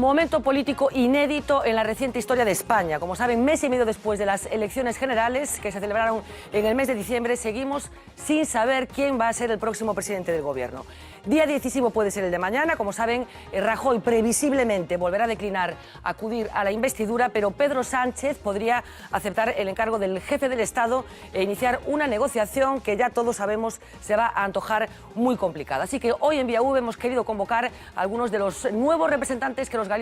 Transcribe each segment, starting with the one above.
Momento político inédito en la reciente historia de España. Como saben, mes y medio después de las elecciones generales que se celebraron en el mes de diciembre, seguimos sin saber quién va a ser el próximo presidente del gobierno. Día decisivo puede ser el de mañana. Como saben, Rajoy previsiblemente volverá a declinar acudir a la investidura, pero Pedro Sánchez podría aceptar el encargo del jefe del Estado e iniciar una negociación que ya todos sabemos se va a antojar muy complicada. Así que hoy en Vía V hemos querido convocar a algunos de los nuevos representantes que los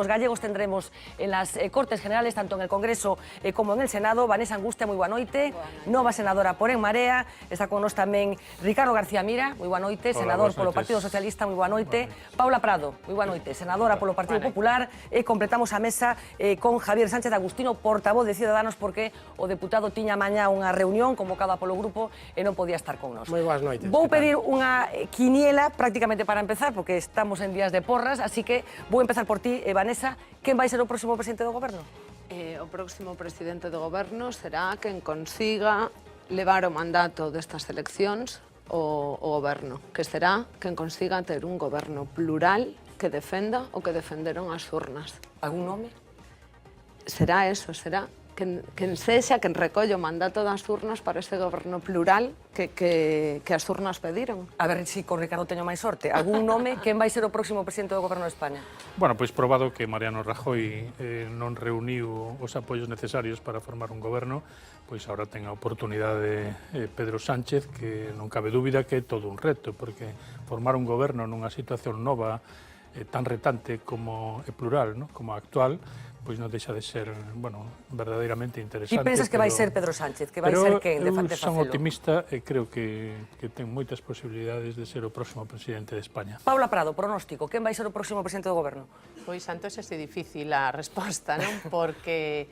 gallegos tendremos en las Cortes Generales, tanto en el Congreso como en el Senado. Vanessa Angustia, moi boa noite, nova senadora por En Marea. Está con nós tamén Ricardo García Mira, moi boa noite, senador polo Partido Socialista, moi boa noite. Paula Prado, moi boa noite, senadora polo Partido Popular. E completamos a mesa con Javier Sánchez Agustino, portavoz de Ciudadanos, porque o deputado tiña mañá unha reunión convocada polo grupo e non podía estar con nós. Moi boas noites. Vou pedir unha quiniela prácticamente para empezar, porque estamos en días de porras, así que vou empezar por ti, Vanessa. Quen vai ser o próximo presidente do goberno? O próximo presidente do goberno será quen consiga levar o mandato destas eleccións o goberno, que será quen consiga ter un goberno plural que defenda o que defenderon as urnas. Algún nome? Será eso, será quen sexa, quen recolle o mandato das urnas para ese goberno plural que as urnas pediron. A ver se con Ricardo teño máis sorte. Algún nome? Quen vai ser o próximo presidente do goberno de España? Bueno, pois probado que Mariano Rajoy non reuniu os apoios necesarios para formar un goberno, pois agora ten a oportunidade Pedro Sánchez, que non cabe dúbida que é todo un reto, porque formar un goberno nunha situación nova, tan retante como é plural, ¿no? Como a actual, pois non deixa de ser, bueno, verdadeiramente interesante. E pensas que vai ser Pedro Sánchez, que vai ser quen de facelo? Son optimista e creo que ten moitas posibilidades de ser o próximo presidente de España. Paula Prado, pronóstico, quen vai ser o próximo presidente do goberno? Pois, Santos, é difícil a resposta, non? Porque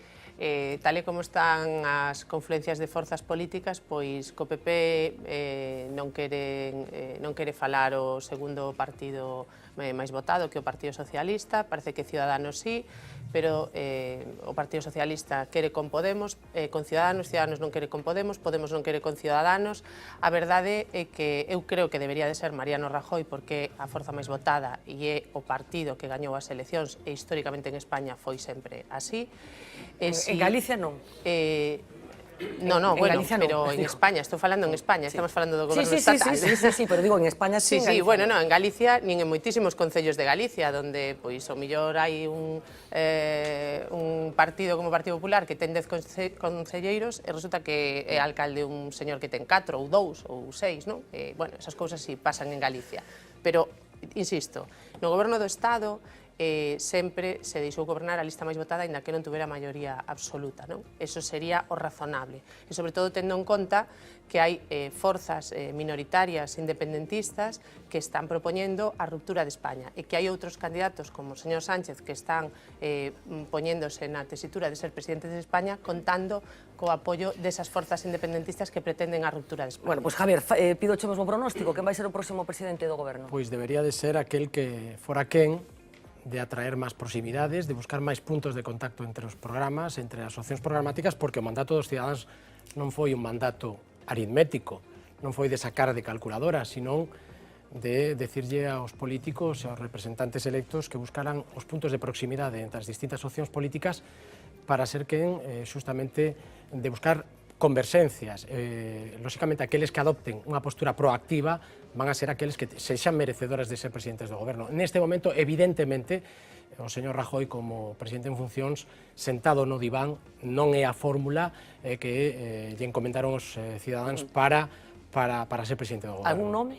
tal e como están as confluencias de forzas políticas, pois co PP non quere falar o segundo partido máis votado, que o Partido Socialista. Parece que Ciudadanos sí, pero o Partido Socialista quere con Podemos, con Ciudadanos non quere con Podemos non quere con Ciudadanos. A verdade é que eu creo que debería de ser Mariano Rajoy, porque a forza máis votada e é o partido que gañou as eleccións, e históricamente en España foi sempre así. En Galicia non. No, bueno, Galicia pero en España, estou falando en España, estamos falando do goberno estatal. Sí, pero digo en España sí. Sí, bueno, en Galicia, nin en moitísimos concellos de Galicia, donde, pois, o millor hai un partido como o Partido Popular que ten 10 concelleiros e resulta que é alcalde un señor que ten 4 ou 2 ou 6, non? Bueno, esas cousas sí pasan en Galicia. Pero, insisto, no goberno do Estado sempre se deixou gobernar a lista máis votada aínda que non tuvera maioría absoluta, non? Eso sería o razonable. E, sobre todo, tendo en conta que hai forzas minoritarias independentistas que están propoñendo a ruptura de España e que hai outros candidatos, como o señor Sánchez, que están poñéndose na tesitura de ser presidentes de España, contando co apoio desas forzas independentistas que pretenden a ruptura de España. Bueno, pois, Javier, pido o mesmo pronóstico. Quen vai ser o próximo presidente do goberno? Pois debería de ser aquel que fora quen de atraer máis proximidades, de buscar máis puntos de contacto entre os programas, entre as opcións programáticas, porque o mandato dos cidadáns non foi un mandato aritmético, non foi de sacar de calculadora, senón de decirlle aos políticos e aos representantes electos que buscaran os puntos de proximidade entre as distintas opcións políticas para ser quen, justamente, de buscar converxencias. Lóxicamente, aqueles que adopten unha postura proactiva van a ser aqueles que sexan merecedoras de ser presidentes do goberno. Neste momento, evidentemente, o señor Rajoy, como presidente en funcións, sentado no diván, non é a fórmula que lle encomendaron os cidadáns para ser presidente do goberno. Algún nome?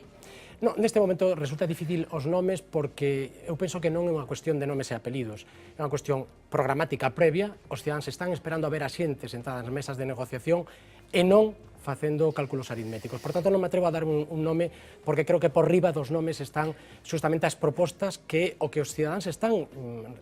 No, neste momento resulta difícil os nomes porque eu penso que non é unha cuestión de nomes e apelidos, é unha cuestión programática previa. Os cidadáns están esperando a ver a xente sentada nas mesas de negociación e non facendo cálculos aritméticos. Por tanto, non me atrevo a dar un nome porque creo que por riba dos nomes están justamente as propostas que o que os cidadáns están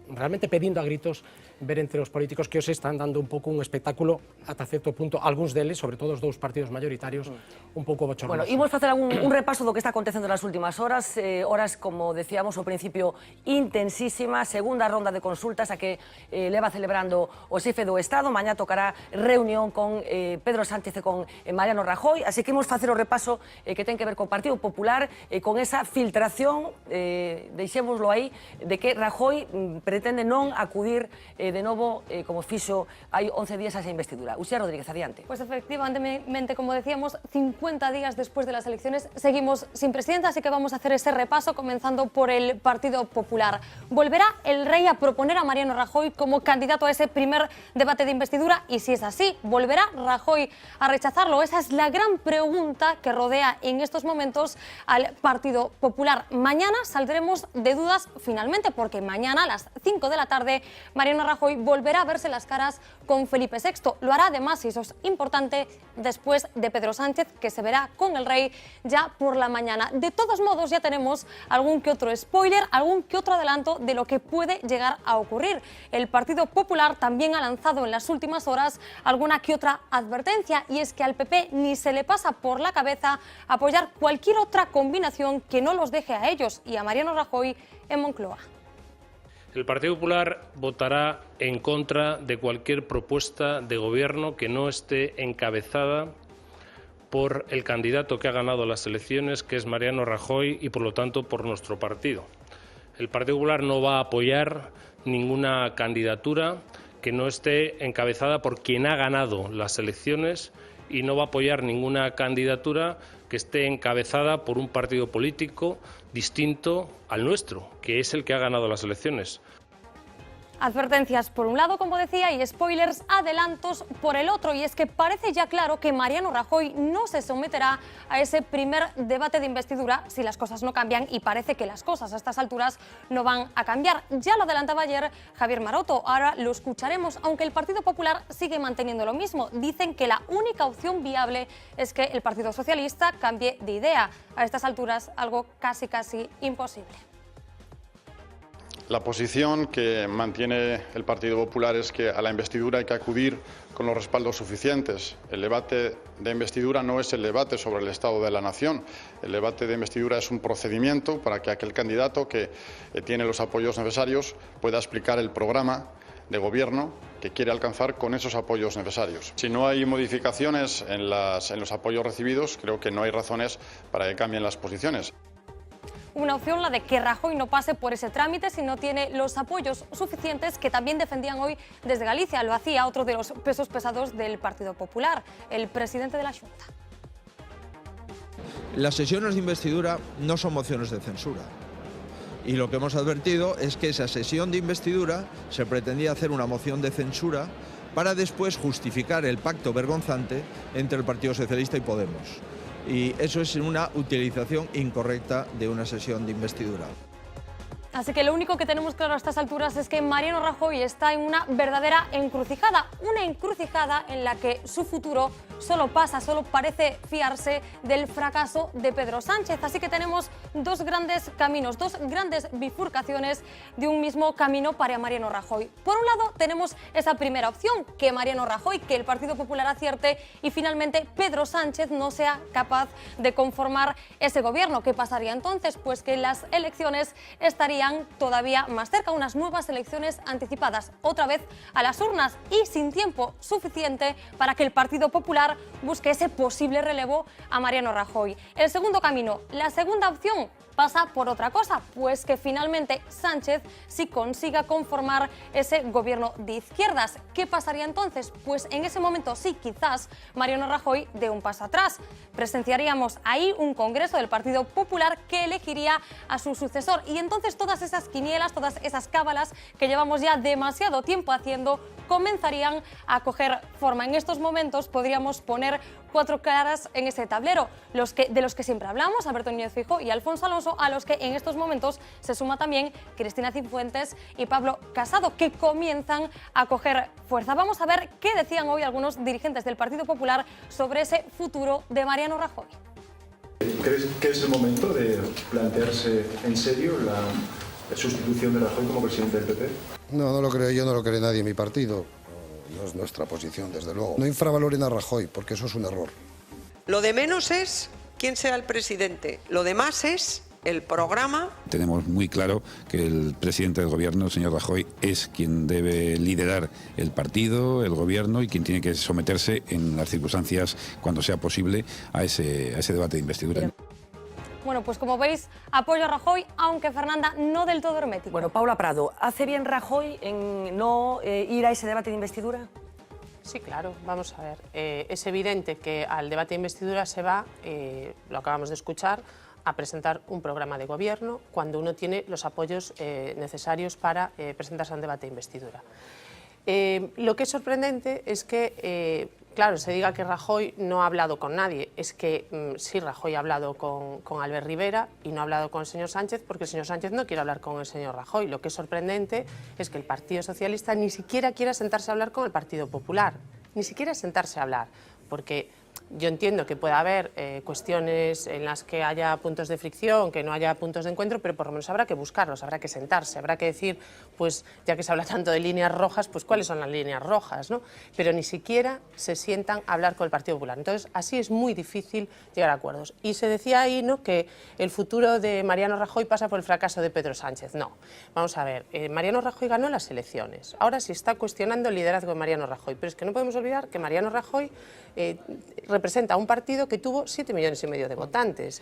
realmente pedindo a gritos ver entre os políticos, que os están dando un pouco un espectáculo ata certo punto, algúns deles, sobre todo os dous partidos maioritarios, un pouco bochornoso. Bueno, imos facer un repaso do que está acontecendo nas últimas horas, horas, como decíamos ao principio, intensísimas, segunda ronda de consultas a que leva celebrando o xefe do Estado. Mañá tocará reunión con Pedro Sánchez e con Mariano Rajoy. Así que imos facer o repaso que ten que ver co Partido Popular con esa filtración, deixémoslo aí, de que Rajoy pretende non acudir de novo, como fixo hai 11 días a esa investidura. Uxía Rodríguez, adiante. Pues efectivamente, como decíamos, 50 días después de las elecciones seguimos sin presidenta, así que vamos a hacer ese repaso comenzando por el Partido Popular. ¿Volverá el rey a proponer a Mariano Rajoy como candidato a ese primer debate de investidura? Y si es así, ¿volverá Rajoy a rechazarlo? Esa es la gran pregunta que rodea en estos momentos al Partido Popular. Mañana saldremos de dudas finalmente, porque mañana a las 5 de la tarde Mariano Rajoy volverá a verse las caras con Felipe VI. Lo hará además, y eso es importante, después de Pedro Sánchez, que se verá con el rey ya por la mañana. De todos modos, ya tenemos algún que otro spoiler, algún que otro adelanto de lo que puede llegar a ocurrir. El Partido Popular también ha lanzado en las últimas horas alguna que otra advertencia, y es que al PP ni se le pasa por la cabeza apoyar cualquier otra combinación que no los deje a ellos y a Mariano Rajoy en Moncloa. El Partido Popular votará en contra de cualquier propuesta de gobierno que no esté encabezada por el candidato que ha ganado las elecciones, que es Mariano Rajoy, y por lo tanto por nuestro partido. El Partido Popular no va a apoyar ninguna candidatura que no esté encabezada por quien ha ganado las elecciones, y no va a apoyar ninguna candidatura que esté encabezada por un partido político distinto al nuestro, que es el que ha ganado las elecciones. Advertencias por un lado, como decía, y spoilers, adelantos por el otro. Y es que parece ya claro que Mariano Rajoy no se someterá a ese primer debate de investidura si las cosas no cambian, y parece que las cosas a estas alturas no van a cambiar. Ya lo adelantaba ayer Javier Maroto, ahora lo escucharemos, aunque el Partido Popular sigue manteniendo lo mismo. Dicen que la única opción viable es que el Partido Socialista cambie de idea. A estas alturas, algo casi imposible. La posición que mantiene el Partido Popular es que a la investidura hay que acudir con los respaldos suficientes. El debate de investidura no es el debate sobre el estado de la nación. El debate de investidura es un procedimiento para que aquel candidato que tiene los apoyos necesarios pueda explicar el programa de gobierno que quiere alcanzar con esos apoyos necesarios. Si no hay modificaciones en los apoyos recibidos, creo que no hay razones para que cambien las posiciones. Una opción, la de que Rajoy no pase por ese trámite si no tiene los apoyos suficientes, que también defendían hoy desde Galicia. Lo hacía otro de los pesos pesados del Partido Popular, el presidente de la Xunta. Las sesiones de investidura no son mociones de censura. Y lo que hemos advertido es que esa sesión de investidura se pretendía hacer una moción de censura para después justificar el pacto vergonzante entre el Partido Socialista y Podemos. Y eso es una utilización incorrecta de una sesión de investidura. Así que lo único que tenemos claro a estas alturas es que Mariano Rajoy está en una verdadera encrucijada, una encrucijada en la que su futuro solo parece fiarse del fracaso de Pedro Sánchez. Así que tenemos dos grandes caminos, dos grandes bifurcaciones de un mismo camino para Mariano Rajoy. Por un lado tenemos esa primera opción, que Mariano Rajoy, que el Partido Popular acierte y finalmente Pedro Sánchez no sea capaz de conformar ese gobierno. ¿Qué pasaría entonces? Pues que las elecciones estarían todavía más cerca, unas nuevas elecciones anticipadas, otra vez a las urnas y sin tiempo suficiente para que el Partido Popular busque ese posible relevo a Mariano Rajoy. El segundo camino, la segunda opción, pasa por otra cosa, pues que finalmente Sánchez sí consiga conformar ese gobierno de izquierdas. ¿Qué pasaría entonces? Pues en ese momento sí, quizás Mariano Rajoy dé un paso atrás. Presenciaríamos ahí un congreso del Partido Popular que elegiría a su sucesor, y entonces todas esas quinielas, todas esas cábalas que llevamos ya demasiado tiempo haciendo comenzarían a coger forma. En estos momentos podríamos poner cuatro caras en ese tablero, de los que siempre hablamos, Alberto Núñez Feijóo y Alfonso Alonso, a los que en estos momentos se suma también Cristina Cifuentes y Pablo Casado, que comienzan a coger fuerza. Vamos a ver qué decían hoy algunos dirigentes del Partido Popular sobre ese futuro de Mariano Rajoy. ¿Crees que es el momento de plantearse en serio la sustitución de Rajoy como presidente del PP? No, no lo creo yo, no lo cree nadie en mi partido. No es nuestra posición, desde luego. No infravaloren a Rajoy, porque eso es un error. Lo de menos es quién será el presidente. Lo demás es el programa. Tenemos muy claro que el presidente del gobierno, el señor Rajoy, es quien debe liderar el partido, el gobierno, y quien tiene que someterse en las circunstancias, cuando sea posible, a ese debate de investidura. Bueno, pues como veis, apoyo a Rajoy, aunque Fernanda no del todo hermético. Bueno, Paula Prado, ¿hace bien Rajoy en no ir a ese debate de investidura? Sí, claro, vamos a ver. Es evidente que al debate de investidura se va, lo acabamos de escuchar, a presentar un programa de gobierno cuando uno tiene los apoyos necesarios para presentarse a un debate de investidura. Lo que es sorprendente es que, claro, se diga que Rajoy no ha hablado con nadie. Es que sí, Rajoy ha hablado con Albert Rivera y no ha hablado con el señor Sánchez porque el señor Sánchez no quiere hablar con el señor Rajoy. Lo que es sorprendente es que el Partido Socialista ni siquiera quiera sentarse a hablar con el Partido Popular. Ni siquiera sentarse a hablar, porque yo entiendo que pueda haber cuestiones en las que haya puntos de fricción, que no haya puntos de encuentro, pero por lo menos habrá que buscarlos, habrá que sentarse, habrá que decir, pues ya que se habla tanto de líneas rojas, pues cuáles son las líneas rojas, ¿no? Pero ni siquiera se sientan a hablar con el Partido Popular. Entonces, así es muy difícil llegar a acuerdos. Y se decía ahí, ¿no?, que el futuro de Mariano Rajoy pasa por el fracaso de Pedro Sánchez. No, vamos a ver, Mariano Rajoy ganó las elecciones. Ahora se está cuestionando el liderazgo de Mariano Rajoy, pero es que no podemos olvidar que Mariano Rajoy representa a un partido que tuvo 7,5 millones de votantes.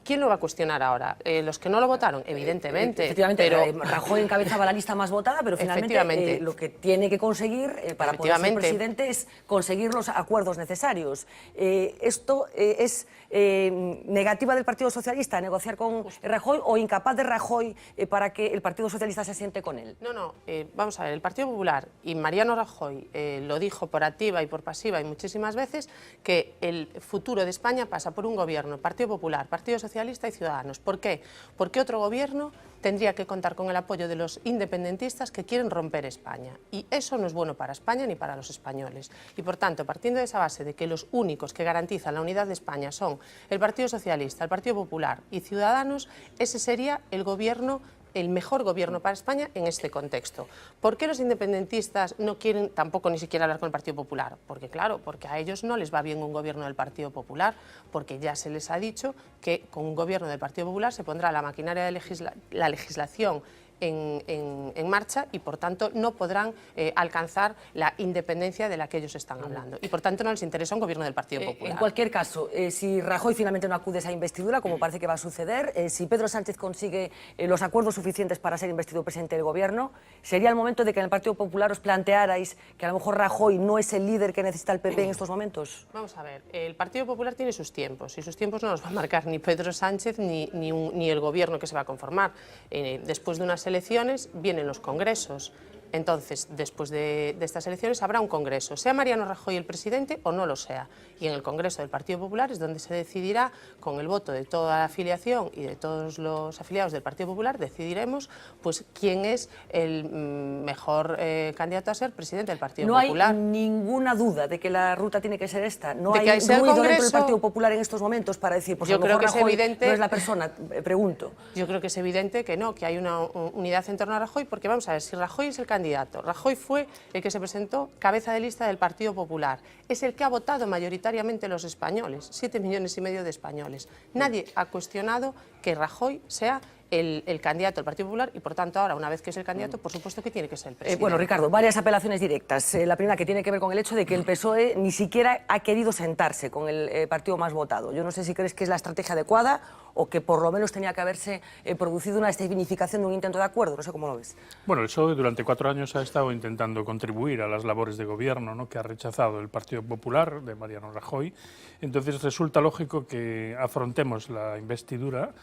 ¿Quién lo va a cuestionar ahora? ¿Los que no lo votaron? Evidentemente. Efectivamente, pero Rajoy encabezaba la lista más votada, pero finalmente lo que tiene que conseguir para poder ser presidente es conseguir los acuerdos necesarios. ¿Esto es negativa del Partido Socialista, negociar con Rajoy, o incapaz de Rajoy para que el Partido Socialista se siente con él? No, vamos a ver, el Partido Popular y Mariano Rajoy lo dijo por activa y por pasiva y muchísimas veces, que el futuro de España pasa por un gobierno, Partido Popular, Partido Socialista y Ciudadanos. ¿Por qué? Porque otro gobierno tendría que contar con el apoyo de los independentistas que quieren romper España. Y eso no es bueno para España ni para los españoles. Y por tanto, partiendo de esa base de que los únicos que garantizan la unidad de España son el Partido Socialista, el Partido Popular y Ciudadanos, ese sería el gobierno, el mejor gobierno para España en este contexto. ¿Por qué los independentistas no quieren tampoco ni siquiera hablar con el Partido Popular? Porque claro, porque a ellos no les va bien un gobierno del Partido Popular, porque ya se les ha dicho que con un gobierno del Partido Popular se pondrá la maquinaria de la legislación en marcha y por tanto no podrán alcanzar la independencia de la que ellos están hablando y por tanto no les interesa un gobierno del Partido Popular. En cualquier caso, si Rajoy finalmente no acude a esa investidura, como parece que va a suceder, si Pedro Sánchez consigue los acuerdos suficientes para ser investido presidente del gobierno, sería el momento de que en el Partido Popular os plantearais que a lo mejor Rajoy no es el líder que necesita el PP en estos momentos. Vamos a ver, el Partido Popular tiene sus tiempos y sus tiempos no los va a marcar ni Pedro Sánchez ni el gobierno que se va a conformar. Después de unas elecciones vienen los congresos. Entonces, después de estas elecciones habrá un congreso, sea Mariano Rajoy el presidente o no lo sea. Y en el Congreso del Partido Popular es donde se decidirá, con el voto de toda la afiliación y de todos los afiliados del Partido Popular, decidiremos pues quién es el mejor candidato a ser presidente del Partido Popular. No hay ninguna duda de que la ruta tiene que ser esta. No hay ruido dentro del Partido Popular en estos momentos para decir, pues a lo mejor Rajoy no es la persona, pregunto. Yo creo que es evidente que no, que hay una unidad en torno a Rajoy, porque vamos a ver, si Rajoy es el candidato, Rajoy fue el que se presentó cabeza de lista del Partido Popular. Es el que ha votado mayoritariamente los españoles, 7,5 millones de españoles. Nadie ha cuestionado que Rajoy sea el candidato del Partido Popular y, por tanto, ahora, una vez que es el candidato, por supuesto que tiene que ser el presidente. Bueno, Ricardo, varias apelaciones directas. La primera que tiene que ver con el hecho de que el PSOE ni siquiera ha querido sentarse con el partido más votado. Yo no sé si crees que es la estrategia adecuada o que por lo menos tenía que haberse producido una escenificación de un intento de acuerdo. No sé cómo lo ves. Bueno, el PSOE durante 4 años ha estado intentando contribuir a las labores de gobierno, ¿no?, que ha rechazado el Partido Popular de Mariano Rajoy. Entonces resulta lógico que afrontemos la investidura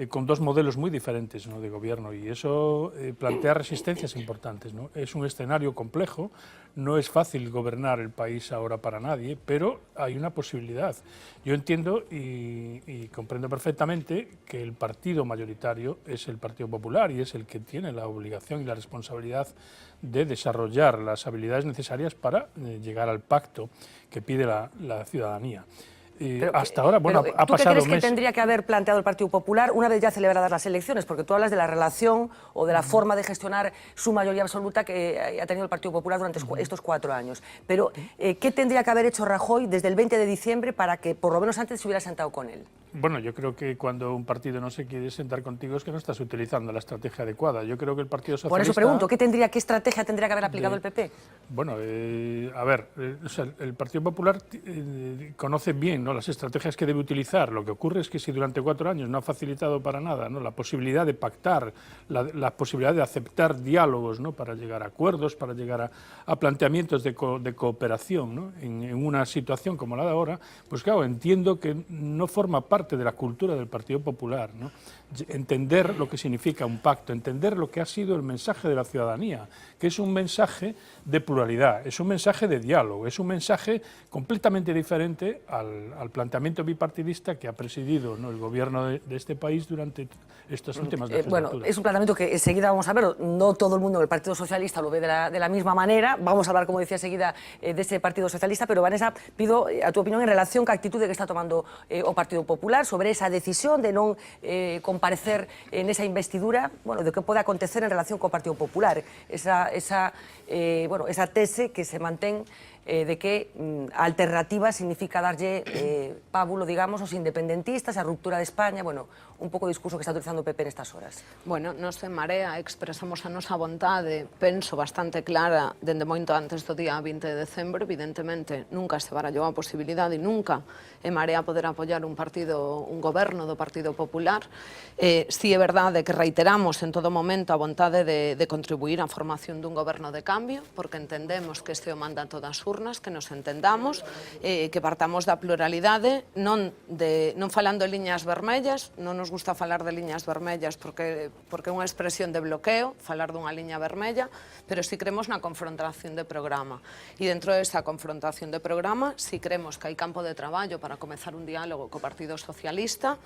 con dos modelos muy diferentes, ¿no?, de gobierno, y eso plantea resistencias importantes, ¿no? Es un escenario complejo, no es fácil gobernar el país ahora para nadie, pero hay una posibilidad. Yo entiendo y comprendo perfectamente que el partido mayoritario es el Partido Popular y es el que tiene la obligación y la responsabilidad de desarrollar las habilidades necesarias para llegar al pacto que pide la ciudadanía. Hasta ahora, bueno, ha pasado ¿tú qué crees que tendría que haber planteado el Partido Popular una vez ya celebradas las elecciones? Porque tú hablas de la relación o de la forma de gestionar su mayoría absoluta que ha tenido el Partido Popular durante estos 4 años. Pero, ¿qué tendría que haber hecho Rajoy desde el 20 de diciembre para que por lo menos antes se hubiera sentado con él? Bueno, yo creo que cuando un partido no se quiere sentar contigo es que no estás utilizando la estrategia adecuada. Yo creo que el Partido Socialista... Por eso pregunto, ¿qué estrategia tendría que haber aplicado el PP? Bueno, a ver, o sea, el Partido Popular conoce bien, ¿no?, las estrategias que debe utilizar. Lo que ocurre es que si durante 4 años no ha facilitado para nada, ¿no?, la posibilidad de pactar, la posibilidad de aceptar diálogos, ¿no?, para llegar a acuerdos, para llegar a planteamientos de cooperación, ¿no?, en una situación como la de ahora, pues claro, entiendo que no forma parte de la cultura del Partido Popular, ¿no?, entender lo que significa un pacto, entender lo que ha sido el mensaje de la ciudadanía, que es un mensaje de pluralidad, es un mensaje de diálogo, es un mensaje completamente diferente al planteamiento bipartidista que ha presidido, ¿no?, el gobierno de este país durante estas últimas legislaturas. Bueno, es un planteamiento que enseguida vamos a ver, no todo el mundo del Partido Socialista lo ve de la misma manera, vamos a hablar, como decía, enseguida de ese Partido Socialista, pero Vanessa, pido a tu opinión en relación ca actitude que está tomando o Partido Popular sobre esa decisión de non comparecer en esa investidura, bueno, de que pode acontecer en relación co Partido Popular, esa tese que se mantén de que a alternativa significa darlle pábulo, digamos, aos independentistas, a ruptura de España, bueno, un pouco o discurso que está utilizando o PP nestas horas. Bueno, nos en Marea expresamos a nosa vontade, penso, bastante clara, dende moito antes do día 20 de decembro, evidentemente, nunca se barallou a posibilidade e nunca en Marea poder apoiar un goberno do Partido Popular. Si é verdade que reiteramos en todo momento a vontade de contribuir á formación dun goberno de cambio, porque entendemos que este é o mandato das urnas, que nos entendamos, que partamos da pluralidade, non falando de liñas vermellas, non nos gusta falar de liñas vermellas porque é unha expresión de bloqueo, falar dunha liña vermella, pero si creemos na confrontación de programa. E dentro desa confrontación de programa, si creemos que hai campo de traballo para comezar un diálogo co Partido Socialista,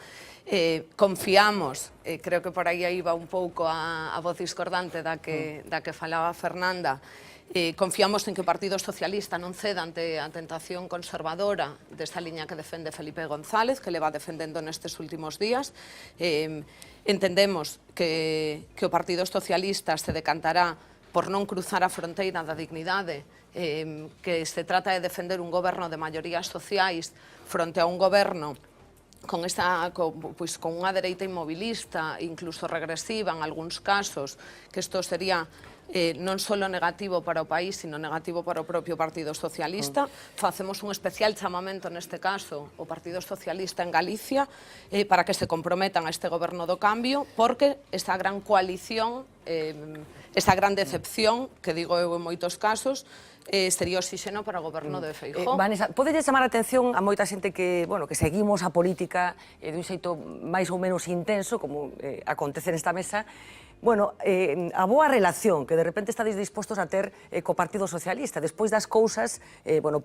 confiamos, creo que por aí iba un pouco a voz discordante da que falaba Fernanda, confiamos en que o Partido Socialista non ceda ante a tentación conservadora desta liña que defende Felipe González, que leva defendendo nestes últimos días. Entendemos que o Partido Socialista se decantará por non cruzar a fronteira da dignidade, que se trata de defender un goberno de maiorías sociais fronte a un goberno con unha dereita inmobilista, incluso regresiva en algúns casos, que isto sería non só negativo para o país, sino negativo para o propio Partido Socialista. Facemos un especial chamamento neste caso ao Partido Socialista en Galicia para que se comprometan a este goberno do cambio, porque esta gran coalición, esta gran decepción, que digo eu en moitos casos, sería oxígeno para o goberno de Feijóo. Vanessa, podelle chamar a atención a moita xente que seguimos a política dun xeito máis ou menos intenso, como acontece nesta mesa, a boa relación que de repente estáis dispostos a ter co Partido Socialista. Despois das cousas,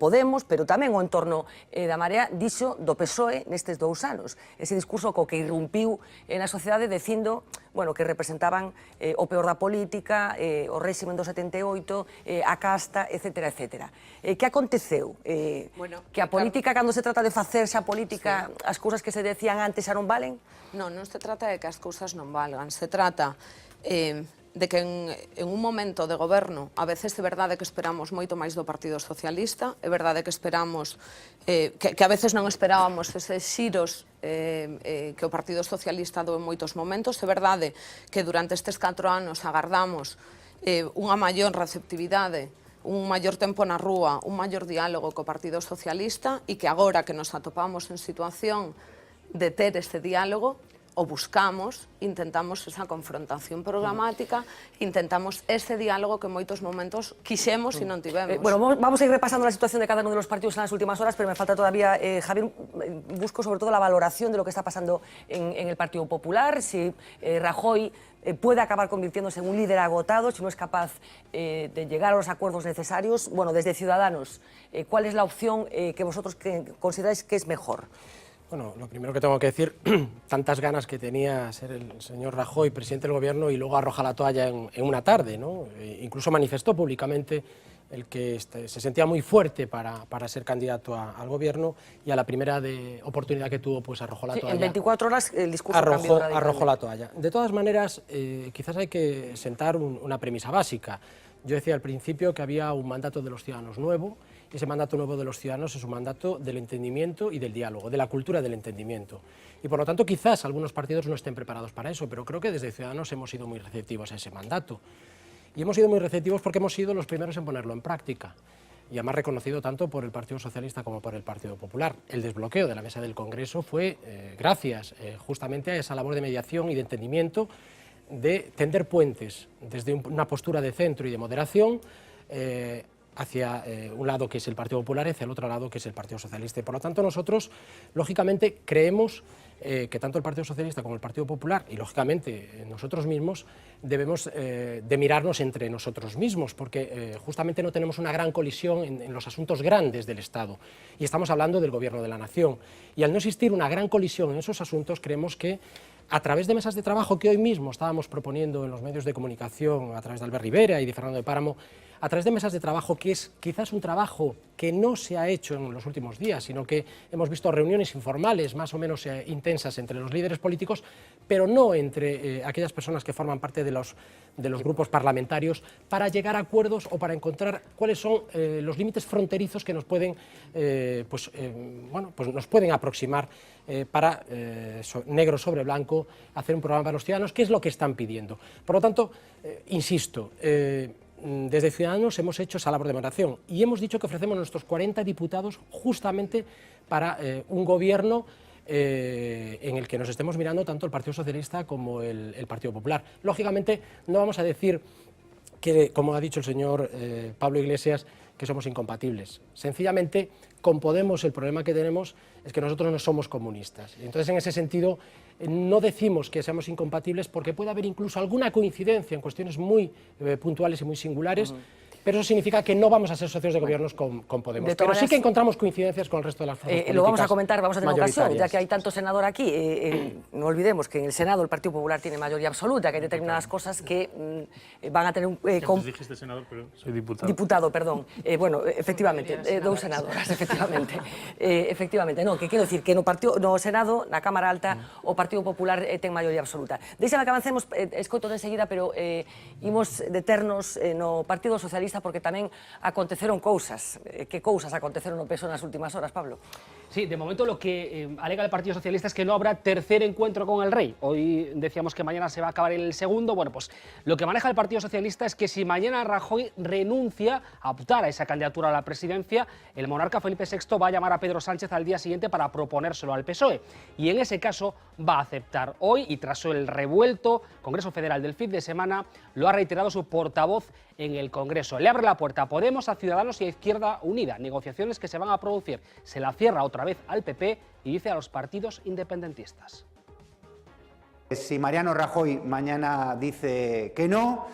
Podemos, pero tamén o entorno da Marea dixo do PSOE nestes 2 anos. Ese discurso co que irrumpiu na sociedade dicindo que representaban o peor da política, o réximen do 78, a casta, etcétera, etcétera. Que aconteceu? Que a política, cando se trata de facerse a política, as cousas que se decían antes xa non valen? Non se trata de que as cousas non valgan, se trata de que en un momento de goberno a veces é verdade que esperamos moito máis do Partido Socialista, é verdade que esperamos que a veces non esperábamos eses xiros que o Partido Socialista dou en moitos momentos, é verdade que durante estes 4 anos agardamos unha maior receptividade, un maior tempo na rúa, un maior diálogo co Partido Socialista e que agora que nos atopamos en situación de ter este diálogo, o buscamos, intentamos esa confrontación programática, intentamos ese diálogo que en moitos momentos quixemos e non tivemos. Vamos a ir repasando la situación de cada uno de los partidos en las últimas horas, pero me falta todavía, Javier, busco sobre todo la valoración de lo que está pasando en el Partido Popular, si Rajoy puede acabar convirtiéndose en un líder agotado, si no es capaz de llegar a los acuerdos necesarios. Desde Ciudadanos, ¿cuál es la opción que vosotros consideráis que es mejor? Bueno, lo primero que tengo que decir, tantas ganas que tenía ser el señor Rajoy presidente del gobierno y luego arroja la toalla en una tarde, ¿no? Incluso manifestó públicamente el que se sentía muy fuerte para ser candidato al gobierno y a la primera oportunidad que tuvo, pues arrojó la toalla. En 24 horas el discurso cambió radicalmente. Arrojó la toalla. De todas maneras, quizás hay que sentar una premisa básica. Yo decía al principio que había un mandato de los ciudadanos nuevo ese mandato nuevo de los ciudadanos es un mandato del entendimiento y del diálogo, de la cultura del entendimiento. Y por lo tanto quizás algunos partidos no estén preparados para eso, pero creo que desde Ciudadanos hemos sido muy receptivos a ese mandato. Y hemos sido muy receptivos porque hemos sido los primeros en ponerlo en práctica. Y además reconocido tanto por el Partido Socialista como por el Partido Popular. El desbloqueo de la mesa del Congreso fue gracias justamente a esa labor de mediación y de entendimiento, de tender puentes desde una postura de centro y de moderación hacia un lado que es el Partido Popular y hacia el otro lado que es el Partido Socialista. Y por lo tanto nosotros, lógicamente, creemos que tanto el Partido Socialista como el Partido Popular, y lógicamente nosotros mismos, debemos de mirarnos entre nosotros mismos, porque justamente no tenemos una gran colisión en los asuntos grandes del Estado, y estamos hablando del Gobierno de la Nación. Y al no existir una gran colisión en esos asuntos, creemos que a través de mesas de trabajo que hoy mismo estábamos proponiendo en los medios de comunicación, a través de Albert Rivera y de Fernando de Páramo, a través de mesas de trabajo que es quizás un trabajo que no se ha hecho en los últimos días, sino que hemos visto reuniones informales más o menos intensas entre los líderes políticos, pero no entre aquellas personas que forman parte de los grupos parlamentarios, para llegar a acuerdos o para encontrar cuáles son los límites fronterizos que nos pueden, pues nos pueden aproximar para, negro sobre blanco, hacer un programa para los ciudadanos, que es lo que están pidiendo. Por lo tanto, insisto, desde Ciudadanos hemos hecho esa labor de moderación y hemos dicho que ofrecemos nuestros 40 diputados justamente para un gobierno en el que nos estemos mirando tanto el Partido Socialista como el Partido Popular. Lógicamente no vamos a decir que, como ha dicho el señor Pablo Iglesias, que somos incompatibles. Sencillamente, con Podemos el problema que tenemos es que nosotros no somos comunistas. Entonces, en ese sentido, no decimos que seamos incompatibles porque puede haber incluso alguna coincidencia en cuestiones muy puntuales y muy singulares, pero eso significa que no vamos a ser socios de gobiernos con Podemos. Pero sí que encontramos coincidencias con el resto de las fuerzas políticas. Lo vamos a comentar, vamos a tener ocasión, ya que hay tanto senador aquí. No olvidemos que en el Senado el Partido Popular tiene mayoría absoluta, que hay determinadas cosas que van a tener un... Antes dijiste senador, pero soy diputado. Diputado, perdón. Bueno, efectivamente, dos senadoras, efectivamente. Efectivamente, no, que quiero decir que no Senado, na Cámara Alta, o Partido Popular ten maioría absoluta. Deixame que avancemos, escoito de enseguida, pero imos deternos no Partido Socialista porque tamén aconteceron cousas. Que cousas aconteceron no PSOE nas últimas horas, Pablo? Sí, de momento lo que alega el Partido Socialista es que no habrá tercer encuentro con el rey. Hoy decíamos que mañana se va a acabar el segundo. Bueno, pues lo que maneja el Partido Socialista es que si mañana Rajoy renuncia a optar a esa candidatura a la presidencia, el monarca Felipe VI va a llamar a Pedro Sánchez al día siguiente para proponérselo al PSOE. Y en ese caso va a aceptar. Hoy, y tras el revuelto Congreso Federal del fin de semana, lo ha reiterado su portavoz en el Congreso. Le abre la puerta a Podemos, a Ciudadanos y a Izquierda Unida. Negociaciones que se van a producir. Se la cierra otra vez al PP y dice a los partidos independentistas. Si Mariano Rajoy mañana dice que no,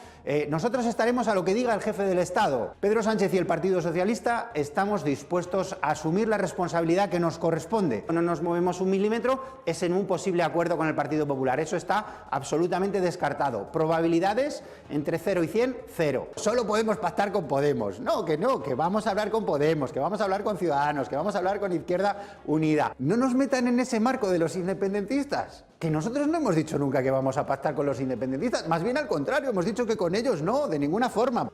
nosotros estaremos a lo que diga el jefe del Estado. Pedro Sánchez y el Partido Socialista estamos dispuestos a asumir la responsabilidad que nos corresponde. No nos movemos un milímetro, es en un posible acuerdo con el Partido Popular. Eso está absolutamente descartado. Probabilidades entre 0 y 100, 0. Solo podemos pactar con Podemos. No, que vamos a hablar con Podemos, que vamos a hablar con Ciudadanos, que vamos a hablar con Izquierda Unida. No nos metan en ese marco de los independentistas. Que nosotros no hemos dicho nunca que vamos a pactar con los independentistas, más bien al contrario, hemos dicho que con ellos no, de ninguna forma.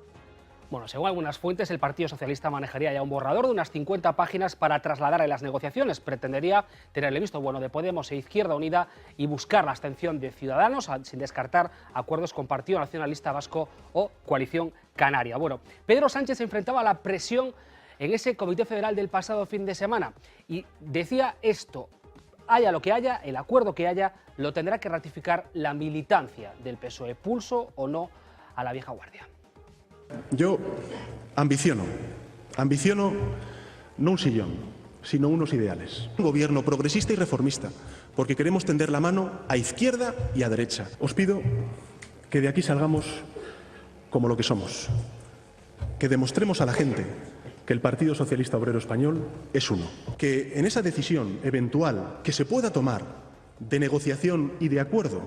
Bueno, según algunas fuentes, el Partido Socialista manejaría ya un borrador de unas 50 páginas para trasladar en las negociaciones. Pretendería tener el visto bueno de Podemos e Izquierda Unida y buscar la abstención de Ciudadanos, sin descartar acuerdos con Partido Nacionalista Vasco o Coalición Canaria. Bueno, Pedro Sánchez se enfrentaba a la presión en ese Comité Federal del pasado fin de semana y decía esto: haya lo que haya, el acuerdo que haya, lo tendrá que ratificar la militancia del PSOE, pulso o no a la vieja guardia. Yo ambiciono no un sillón, sino unos ideales. Un gobierno progresista y reformista, porque queremos tender la mano a izquierda y a derecha. Os pido que de aquí salgamos como lo que somos, que demostremos a la gente que el Partido Socialista Obrero Español es uno. Que en esa decisión eventual que se pueda tomar de negociación y de acuerdo,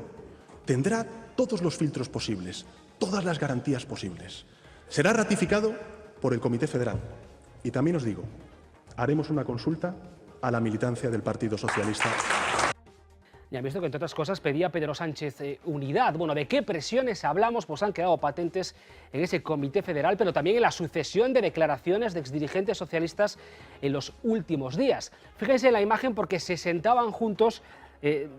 tendrá todos los filtros posibles, todas las garantías posibles. Será ratificado por el Comité Federal. Y también os digo, haremos una consulta a la militancia del Partido Socialista. Ya han visto que, entre otras cosas, pedía Pedro Sánchez unidad. Bueno, ¿de qué presiones hablamos? Pues han quedado patentes en ese comité federal, pero también en la sucesión de declaraciones de exdirigentes socialistas en los últimos días. Fíjense en la imagen porque se sentaban juntos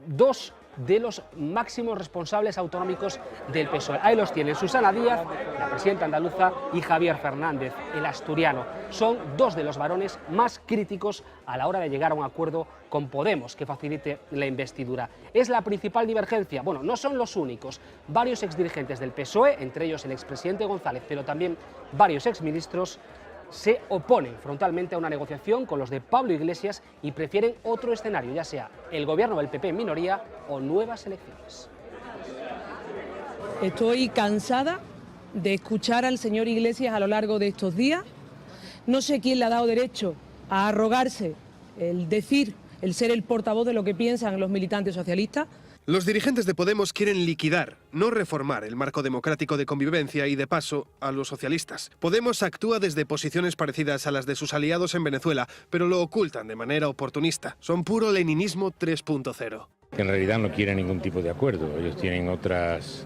dos de los máximos responsables autonómicos del PSOE. Ahí los tienen, Susana Díaz, la presidenta andaluza, y Javier Fernández, el asturiano. Son dos de los varones más críticos a la hora de llegar a un acuerdo con Podemos que facilite la investidura. ¿Es la principal divergencia? Bueno, no son los únicos. Varios exdirigentes del PSOE, entre ellos el expresidente González, pero también varios exministros, se oponen frontalmente a una negociación con los de Pablo Iglesias y prefieren otro escenario, ya sea el gobierno del PP en minoría o nuevas elecciones. Estoy cansada de escuchar al señor Iglesias a lo largo de estos días. No sé quién le ha dado derecho a arrogarse el decir, el ser el portavoz de lo que piensan los militantes socialistas. Los dirigentes de Podemos quieren liquidar, no reformar el marco democrático de convivencia y, de paso, a los socialistas. Podemos actúa desde posiciones parecidas a las de sus aliados en Venezuela, pero lo ocultan de manera oportunista. Son puro leninismo 3.0. En realidad no quieren ningún tipo de acuerdo. Ellos tienen otras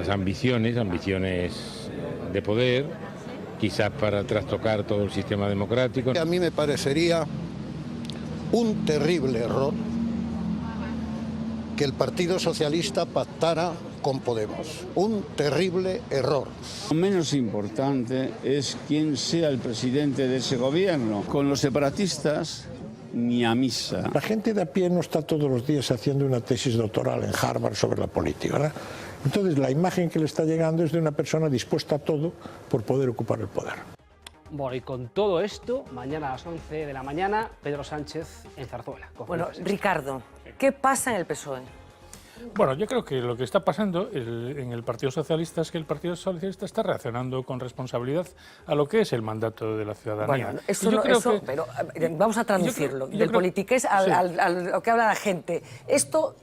ambiciones de poder, quizás para trastocar todo el sistema democrático. A mí me parecería un terrible error que el Partido Socialista pactara con Podemos. Un terrible error. Lo menos importante es quién sea el presidente de ese gobierno. Con los separatistas, ni a misa. La gente de a pie no está todos los días haciendo una tesis doctoral en Harvard sobre la política, ¿verdad? Entonces la imagen que le está llegando es de una persona dispuesta a todo por poder ocupar el poder. Bueno, y con todo esto, mañana a las 11 de la mañana, Pedro Sánchez en Zarzuela. Bueno, Ricardo, ¿qué pasa en el PSOE? Bueno, yo creo que lo que está pasando en el Partido Socialista es que el Partido Socialista está reaccionando con responsabilidad a lo que es el mandato de la ciudadanía. Bueno, pero vamos a traducirlo, del politiqués a lo que habla la gente. Esto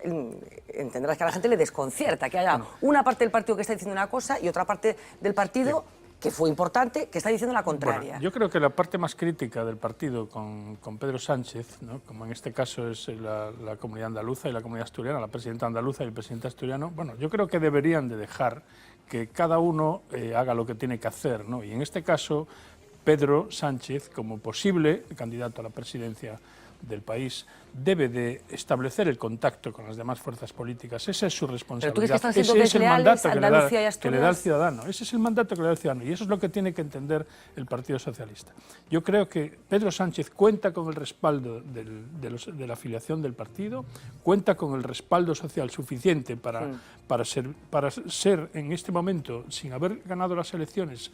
entenderás que a la gente le desconcierta, que haya una parte del partido que está diciendo una cosa y otra parte del partido que fue importante, que está diciendo la contraria. Bueno, yo creo que la parte más crítica del partido con Pedro Sánchez, ¿no?, como en este caso es la comunidad andaluza y la comunidad asturiana, la presidenta andaluza y el presidente asturiano, bueno, yo creo que deberían de dejar que cada uno haga lo que tiene que hacer, ¿no? Y en este caso, Pedro Sánchez, como posible candidato a la presidencia del país, debe de establecer el contacto con las demás fuerzas políticas. Esa es su responsabilidad. ¿Pero tú crees que están siendo Ese es el mandato que le da el ciudadano. Ese es el mandato que le da el ciudadano y eso es lo que tiene que entender el Partido Socialista. Yo creo que Pedro Sánchez cuenta con el respaldo de la afiliación del partido, cuenta con el respaldo social suficiente para ser en este momento, sin haber ganado las elecciones,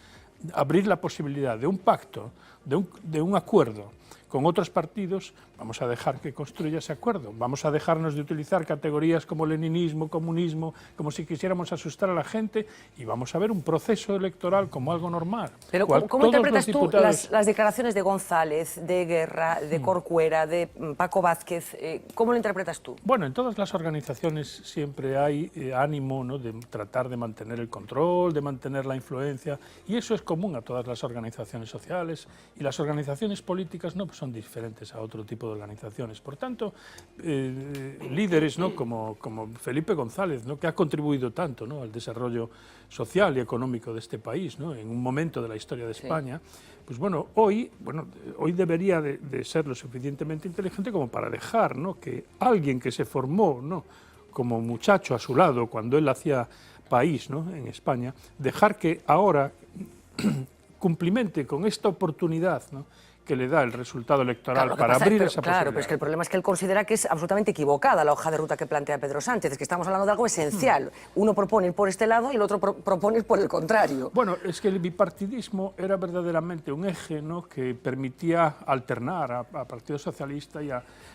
abrir la posibilidad de un pacto, de un acuerdo con otros partidos. Vamos a dejar que construya ese acuerdo. Vamos a dejarnos de utilizar categorías como leninismo, comunismo, como si quisiéramos asustar a la gente, y vamos a ver un proceso electoral como algo normal. Pero ¿cómo interpretas tú las declaraciones de González, de Guerra, de Corcuera, de Paco Vázquez? ¿Cómo lo interpretas tú? Bueno, en todas las organizaciones siempre hay ánimo, ¿no?, de tratar de mantener el control, de mantener la influencia, y eso es común a todas las organizaciones sociales, y las organizaciones políticas no son diferentes a otro tipo de organizaciones. Por tanto, líderes, ¿no?, como Felipe González, ¿no?, que ha contribuido tanto, ¿no?, al desarrollo social y económico de este país, ¿no?, en un momento de la historia de España, pues bueno, hoy debería de ser lo suficientemente inteligente como para dejar, ¿no?, que alguien que se formó, ¿no?, como muchacho a su lado cuando él hacía país, ¿no?, en España, dejar que ahora cumplimente con esta oportunidad, ¿no?, que le da el resultado electoral para abrir esa posibilidad. Claro, pero es que el problema es que él considera que es absolutamente equivocada la hoja de ruta que plantea Pedro Sánchez, es que estamos hablando de algo esencial. Uno propone ir por este lado y el otro propone ir por el contrario. Bueno, es que el bipartidismo era verdaderamente un eje, ¿no?, que permitía alternar a Partido Socialista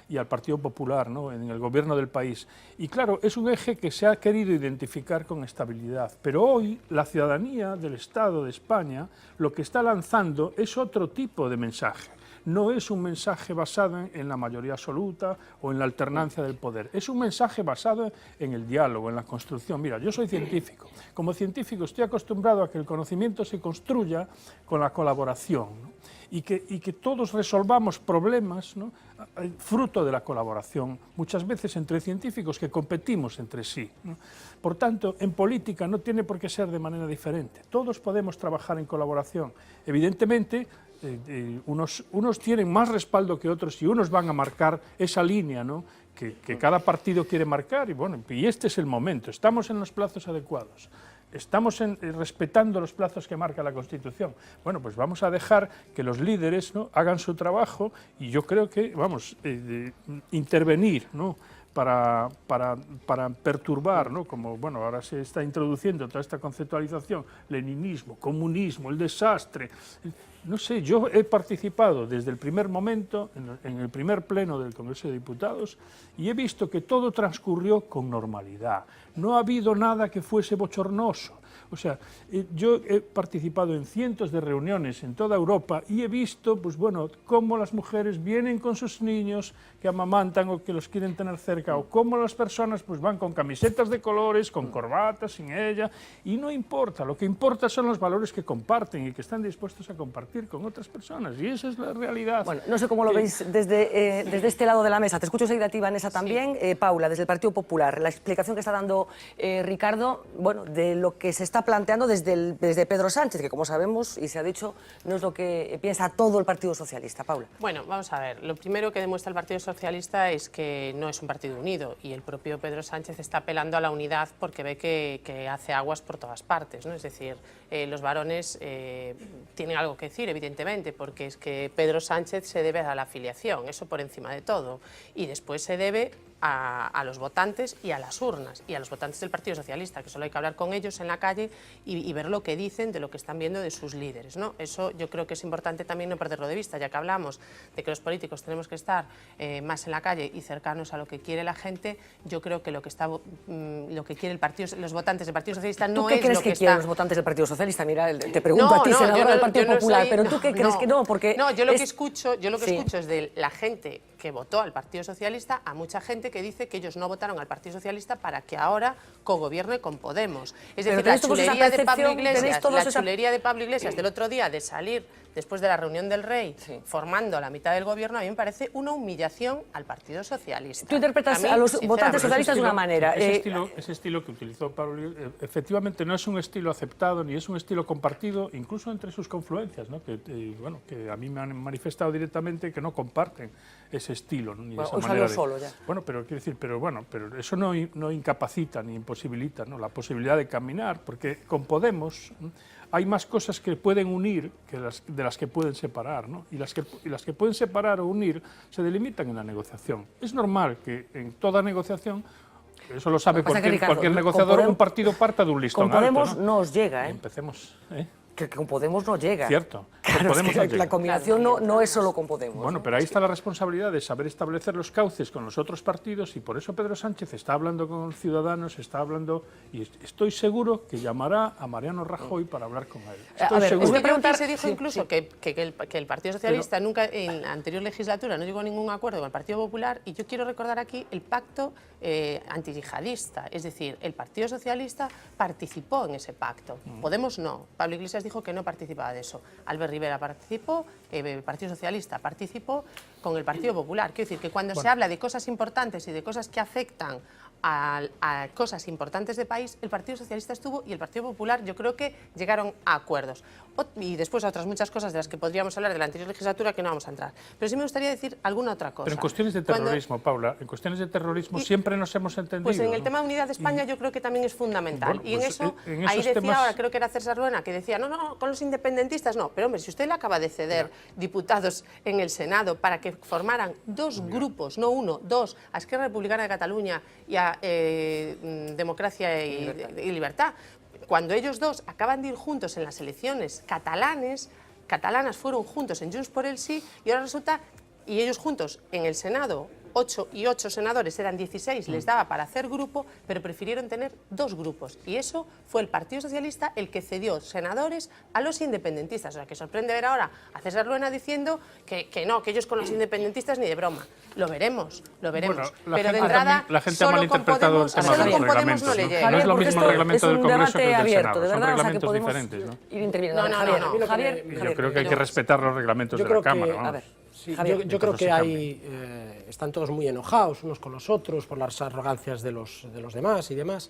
y al Partido Popular, ¿no?, en el gobierno del país. Y claro, es un eje que se ha querido identificar con estabilidad. Pero hoy la ciudadanía del Estado de España lo que está lanzando es otro tipo de mensaje. No es un mensaje basado en la mayoría absoluta o en la alternancia del poder. Es un mensaje basado en el diálogo, en la construcción. Mira, yo soy científico. Como científico estoy acostumbrado a que el conocimiento se construya con la colaboración, ¿no?, y que todos resolvamos problemas, ¿no?, fruto de la colaboración, muchas veces entre científicos que competimos entre sí, ¿no? Por tanto, en política no tiene por qué ser de manera diferente. Todos podemos trabajar en colaboración. Evidentemente, unos tienen más respaldo que otros y unos van a marcar esa línea, ¿no?, que cada partido quiere marcar, y bueno, y este es el momento. Estamos en los plazos adecuados. Estamos respetando los plazos que marca la Constitución. Bueno, pues vamos a dejar que los líderes, ¿no?, hagan su trabajo, y yo creo que, vamos, intervenir, ¿no?, para perturbar, ¿no?, como bueno, ahora se está introduciendo toda esta conceptualización, leninismo, comunismo, el desastre. No sé, yo he participado desde el primer momento, en el primer pleno del Congreso de Diputados, y he visto que todo transcurrió con normalidad. No ha habido nada que fuese bochornoso. O sea, yo he participado en cientos de reuniones en toda Europa y he visto, pues bueno, cómo las mujeres vienen con sus niños que amamantan o que los quieren tener cerca, o cómo las personas pues van con camisetas de colores, con corbatas, sin ella, y no importa. Lo que importa son los valores que comparten y que están dispuestos a compartir con otras personas, y esa es la realidad. Bueno, no sé cómo lo veis desde este lado de la mesa. Te escucho seguir a ti, Vanessa, también. Sí. Paula, desde el Partido Popular, la explicación que está dando Ricardo, bueno, de lo que se está planteando desde Pedro Sánchez, que como sabemos y se ha dicho, no es lo que piensa todo el Partido Socialista. Paula. Bueno, vamos a ver. Lo primero que demuestra el Partido Socialista es que no es un partido unido, y el propio Pedro Sánchez está apelando a la unidad porque ve que hace aguas por todas partes, ¿no? Es decir, los varones tienen algo que decir, evidentemente, porque es que Pedro Sánchez se debe a la afiliación, eso por encima de todo, y después se debe a los votantes y a las urnas, y a los votantes del Partido Socialista, que solo hay que hablar con ellos en la calle y ver lo que dicen de lo que están viendo de sus líderes, ¿no? Eso yo creo que es importante también no perderlo de vista, ya que hablamos de que los políticos tenemos que estar más en la calle y cercanos a lo que quiere la gente. Yo creo que lo que quiere los votantes del Partido Socialista no es lo que está... ¿Tú qué crees que quieren los votantes del Partido Socialista? Mira, te pregunto a ti, senadora del Partido Popular, pero ¿tú qué crees que no? Porque no, yo lo que escucho es de la gente que votó al Partido Socialista a mucha gente que dice que ellos no votaron al Partido Socialista para que ahora cogobierne con Podemos. Es decir, la chulería de Pablo Iglesias del otro día de salir después de la reunión del Rey, formando la mitad del gobierno, a mí me parece una humillación al Partido Socialista. Tú interpretas a los votantes socialistas de una manera. Ese estilo que utilizó Pablo, efectivamente no es un estilo aceptado ni es un estilo compartido, incluso entre sus confluencias, ¿no? Que a mí me han manifestado directamente que no comparten ese estilo, ¿no? Ni esa manera solo ya. Bueno, pero quiero decir, pero eso no incapacita ni imposibilita, ¿no?, la posibilidad de caminar, porque con Podemos hay más cosas que pueden unir que de las que pueden separar, ¿no? Y las que pueden separar o unir se delimitan en la negociación. Es normal que en toda negociación, eso lo sabe cualquier negociador, un partido parta de un listón alto. Con Podemos no os llega, ¿eh? Empecemos, Que con Podemos no llega. Cierto. Claro, Podemos es que la combinación no es solo con Podemos. Bueno, pero ahí está la responsabilidad de saber establecer los cauces con los otros partidos, y por eso Pedro Sánchez está hablando con Ciudadanos, está hablando, y estoy seguro que llamará a Mariano Rajoy para hablar con él. Estoy seguro. Se dijo incluso que el Partido Socialista nunca en la anterior legislatura no llegó a ningún acuerdo con el Partido Popular, y yo quiero recordar aquí el pacto antiyihadista, es decir, el Partido Socialista participó en ese pacto. Podemos no. Pablo Iglesias dijo que no participaba de eso. Albert Rivera participó, el Partido Socialista participó con el Partido Popular. Quiero decir que cuando se habla de cosas importantes y de cosas que afectan a cosas importantes de país, el Partido Socialista estuvo y el Partido Popular yo creo que llegaron a acuerdos. Y después a otras muchas cosas de las que podríamos hablar de la anterior legislatura que no vamos a entrar. Pero sí me gustaría decir alguna otra cosa. Pero en cuestiones de terrorismo, Paula, en cuestiones de terrorismo siempre nos hemos entendido. Pues en el tema de unidad de España yo creo que también es fundamental. Bueno, y en eso, ahí decía ahora, creo que era César Luena, que decía, no, con los independentistas no. Pero hombre, si usted le acaba de ceder diputados en el Senado para que formaran dos grupos, no uno, dos, a Esquerra Republicana de Cataluña y a Democracia y Libertad, cuando ellos dos acaban de ir juntos en las elecciones catalanas fueron juntos en Junts por el Sí, y ahora resulta, y ellos juntos en el Senado, 8 y 8 senadores, eran 16, les daba para hacer grupo, pero prefirieron tener dos grupos. Y eso fue el Partido Socialista el que cedió senadores a los independentistas. O sea, que sorprende ver ahora a César Luena diciendo que no, que ellos con los independentistas ni de broma. Lo veremos. Bueno, pero de entrada, la gente ha malinterpretado el tema de los reglamentos. No es lo mismo el reglamento del Congreso que el del Senado. Son reglamentos diferentes, ¿no? Ir interviniendo. No. Yo creo que hay que respetar los reglamentos de la Cámara. Yo creo que están todos muy enojados unos con los otros por las arrogancias de los demás y demás,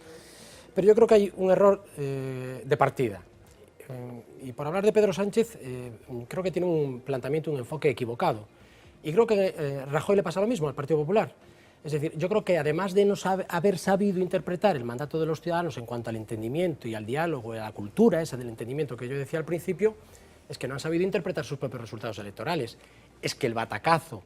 pero yo creo que hay un error de partida. Y por hablar de Pedro Sánchez, creo que tiene un planteamiento, un enfoque equivocado. Y creo que a Rajoy le pasa lo mismo al Partido Popular. Es decir, yo creo que además de no haber sabido interpretar el mandato de los ciudadanos en cuanto al entendimiento y al diálogo y a la cultura esa del entendimiento que yo decía al principio, es que no han sabido interpretar sus propios resultados electorales. Es que el batacazo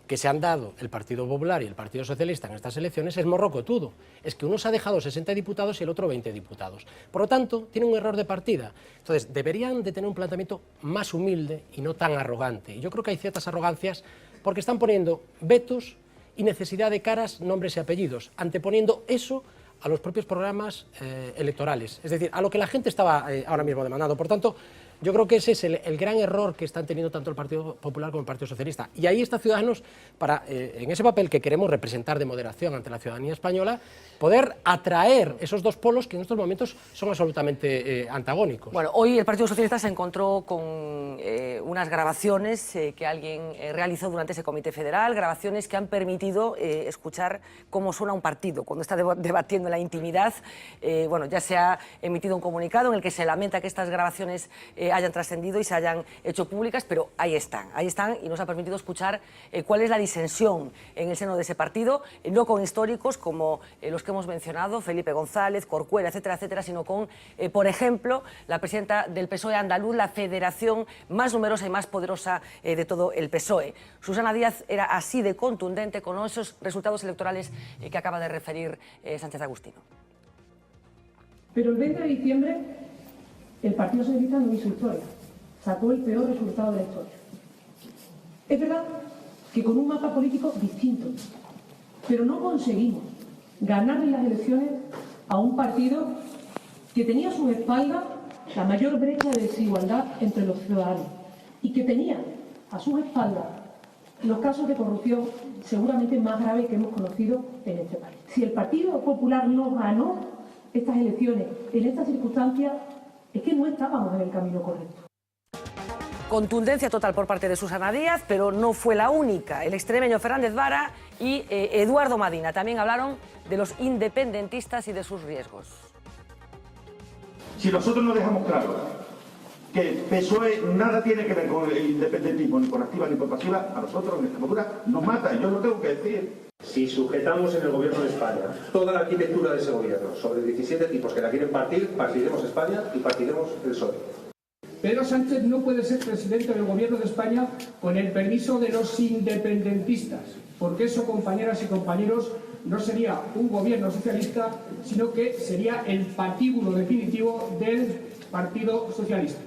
que se han dado el Partido Popular y el Partido Socialista en estas elecciones es morrocotudo. Es que uno se ha dejado 60 diputados y el otro 20 diputados. Por lo tanto, tiene un error de partida. Entonces, deberían de tener un planteamiento más humilde y no tan arrogante. Y yo creo que hay ciertas arrogancias porque están poniendo vetos y necesidad de caras, nombres y apellidos, anteponiendo eso a los propios programas electorales. Es decir, a lo que la gente estaba ahora mismo demandando. Por tanto, yo creo que ese es el gran error que están teniendo tanto el Partido Popular como el Partido Socialista. Y ahí está Ciudadanos para, en ese papel que queremos representar de moderación ante la ciudadanía española, poder atraer esos dos polos que en estos momentos son absolutamente antagónicos. Bueno, hoy el Partido Socialista se encontró con unas grabaciones que alguien realizó durante ese comité federal, grabaciones que han permitido escuchar cómo suena un partido cuando está debatiendo en la intimidad. Bueno, ya se ha emitido un comunicado en el que se lamenta que estas grabaciones hayan trascendido y se hayan hecho públicas, pero ahí están y nos ha permitido escuchar cuál es la disensión en el seno de ese partido, no con históricos como los que hemos mencionado, Felipe González, Corcuera, etcétera, etcétera, sino con, por ejemplo, la presidenta del PSOE andaluz, la federación más numerosa y más poderosa de todo el PSOE. Susana Díaz era así de contundente con esos resultados electorales que acaba de referir Sánchez Agustino. Pero el 20 de diciembre el Partido Socialista no hizo historia, sacó el peor resultado de la historia. Es verdad que con un mapa político distinto, pero no conseguimos ganarle las elecciones a un partido que tenía a su espalda la mayor brecha de desigualdad entre los ciudadanos y que tenía a su espalda los casos de corrupción seguramente más graves que hemos conocido en este país. Si el Partido Popular no ganó estas elecciones en estas circunstancias, es que no estábamos en el camino correcto. Contundencia total por parte de Susana Díaz, pero no fue la única. El extremeño Fernández Vara y Eduardo Madina también hablaron de los independentistas y de sus riesgos. Si nosotros no dejamos claro que el PSOE nada tiene que ver con el independentismo, ni por activa ni por pasiva, a nosotros en Extremadura nos mata, y yo lo tengo que decir. Si sujetamos en el gobierno de España toda la arquitectura de ese gobierno sobre 17 tipos que la quieren partir, partiremos España y partiremos el PSOE. Pedro Sánchez no puede ser presidente del gobierno de España con el permiso de los independentistas, porque eso, compañeras y compañeros, no sería un gobierno socialista, sino que sería el patíbulo definitivo del Partido Socialista.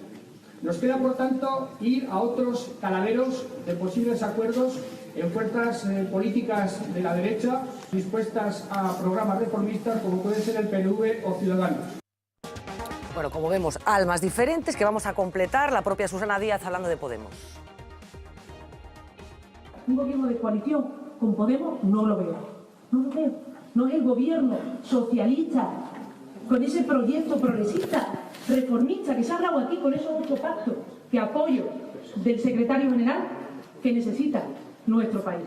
Nos queda, por tanto, ir a otros caladeros de posibles acuerdos en fuerzas políticas de la derecha dispuestas a programas reformistas como puede ser el PNV o Ciudadanos. Bueno, como vemos, almas diferentes que vamos a completar, la propia Susana Díaz hablando de Podemos. Un gobierno de coalición con Podemos no lo veo. No lo veo. No es el gobierno socialista con ese proyecto progresista, reformista, que se ha hablado aquí con esos 8 pactos de apoyo del secretario general que necesita nuestro país.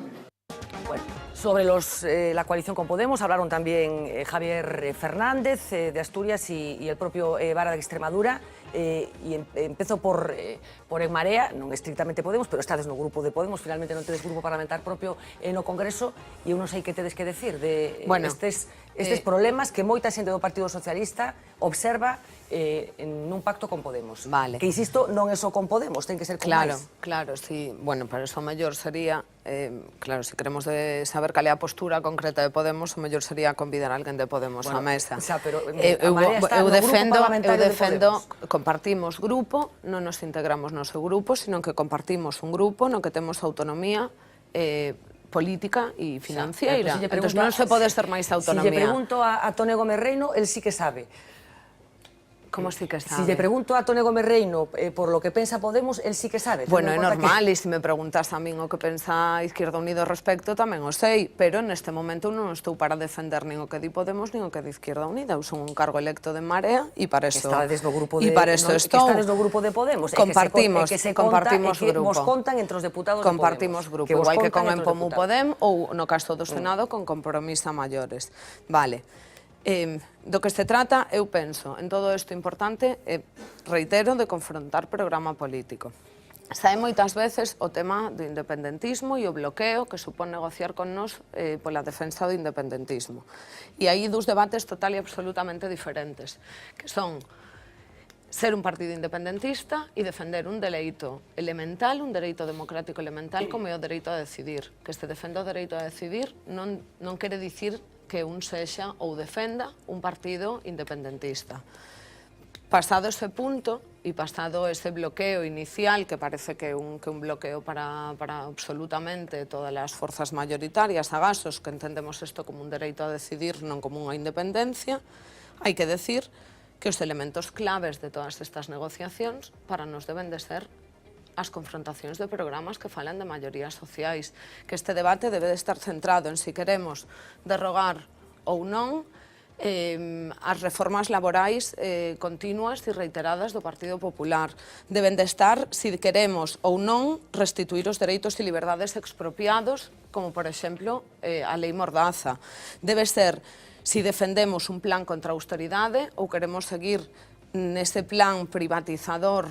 Bueno, sobre la coalición con Podemos hablaron también Javier Fernández de Asturias y el propio Vara de Extremadura. Y empezó por En Marea, non estrictamente Podemos, pero estades no grupo de Podemos, finalmente non tedes grupo parlamentar propio no Congreso, e eu non sei que tedes que decir de estes problemas que moita xente do Partido Socialista observa nun pacto con Podemos. Vale. Que, insisto, non é só con Podemos, ten que ser con máis. Claro, sí. Bueno, para eso o mellor sería, claro, se queremos saber cal é a postura concreta de Podemos, o mellor sería convidar a alguén de Podemos á mesa. Xa, pero eu defendo compartimos grupo, non nos integramos no seu grupo, sino que compartimos un grupo no que temos autonomía política e financiera. Entón non se pode ser máis autonomía. Si lle pregunto a Tone Gómez Reino, el sí que sabe. Como sí que sabe? Si lle pregunto a Tone Gómez Reino por lo que pensa Podemos, él sí que sabe. Bueno, é normal, e se me preguntas a min o que pensa Izquierda Unida ao respecto, tamén o sei, pero neste momento non estou para defender nin o que di Podemos nin o que di Izquierda Unida. Eu son un cargo electo de Marea e para eso estades no grupo de estou. Que estades no grupo de Podemos. Compartimos grupo. Nos contan entre os deputados de Podemos. Compartimos grupo, igual que con Empomú Podem ou no caso do Senado con Compromís a Maiores. Vale. Do que se trata, eu penso, en todo isto importante, reitero, de confrontar programa político. Sae moitas veces o tema do independentismo e o bloqueo que supón negociar con nos pola defensa do independentismo. E aí dos debates total e absolutamente diferentes, que son ser un partido independentista e defender un dereito elemental, un dereito democrático elemental como é o dereito a decidir. Que se defenda o dereito a decidir non quere dicir que un sexa ou defenda un partido independentista. Pasado ese punto e pasado ese bloqueo inicial, que parece que é un bloqueo para absolutamente todas as forzas mayoritarias, agasos, que entendemos isto como un dereito a decidir, non como unha independencia, hai que decir que os elementos claves de todas estas negociacións para nos deben de ser as confrontacións de programas que falan de maiorías sociais, que este debate debe de estar centrado en si queremos derrogar ou non as reformas laborais continuas e reiteradas do Partido Popular. Deben de estar si queremos ou non restituir os dereitos e liberdades expropiados, como por exemplo a Lei Mordaza. Debe ser si defendemos un plan contra a austeridade ou queremos seguir nese plan privatizador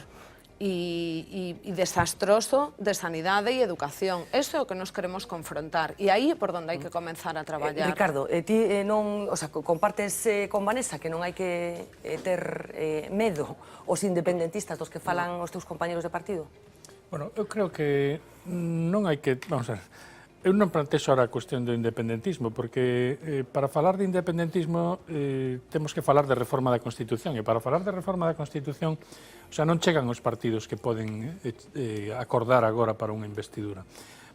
e desastroso de sanidade e educación. Eso é o que nos queremos confrontar e aí é por onde hai que comenzar a traballar. Ricardo, ti non, o sea, compartes con Vanessa que non hai que ter medo os independentistas dos que falan os teus compañeros de partido? Bueno, eu creo que non hai que, vamos a ver, eu non plantexo ahora a cuestión do independentismo, porque para falar de independentismo temos que falar de reforma da Constitución, e para falar de reforma da Constitución, o sea, non chegan os partidos que poden acordar agora para unha investidura.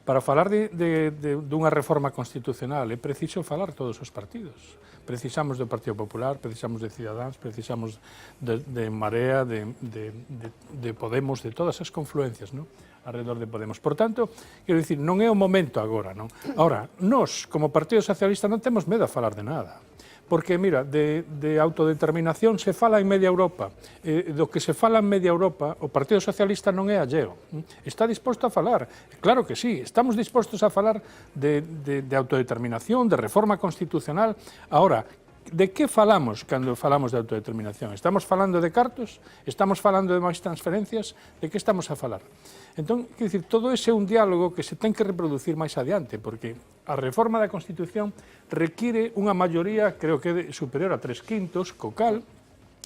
Para falar dunha reforma constitucional é preciso falar todos os partidos. Precisamos do Partido Popular, precisamos de Cidadáns, precisamos de Marea, de Podemos, de todas as confluencias, non? Alrededor de Podemos. Por tanto, quero dicir, non é o momento agora, non? Ahora, nós, como Partido Socialista, non temos medo a falar de nada. Porque, mira, de autodeterminación se fala en media Europa. Do que se fala en media Europa, o Partido Socialista non é alleo. Está disposto a falar. Claro que sí, estamos dispostos a falar de autodeterminación, de reforma constitucional. Ahora, de que falamos cando falamos de autodeterminación? Estamos falando de cartos? Estamos falando de máis transferencias? De que estamos a falar? Entón, quero dicir, todo ese é un diálogo que se ten que reproducir máis adiante, porque a reforma da Constitución require unha maioría, creo que superior a 3/5, co cal,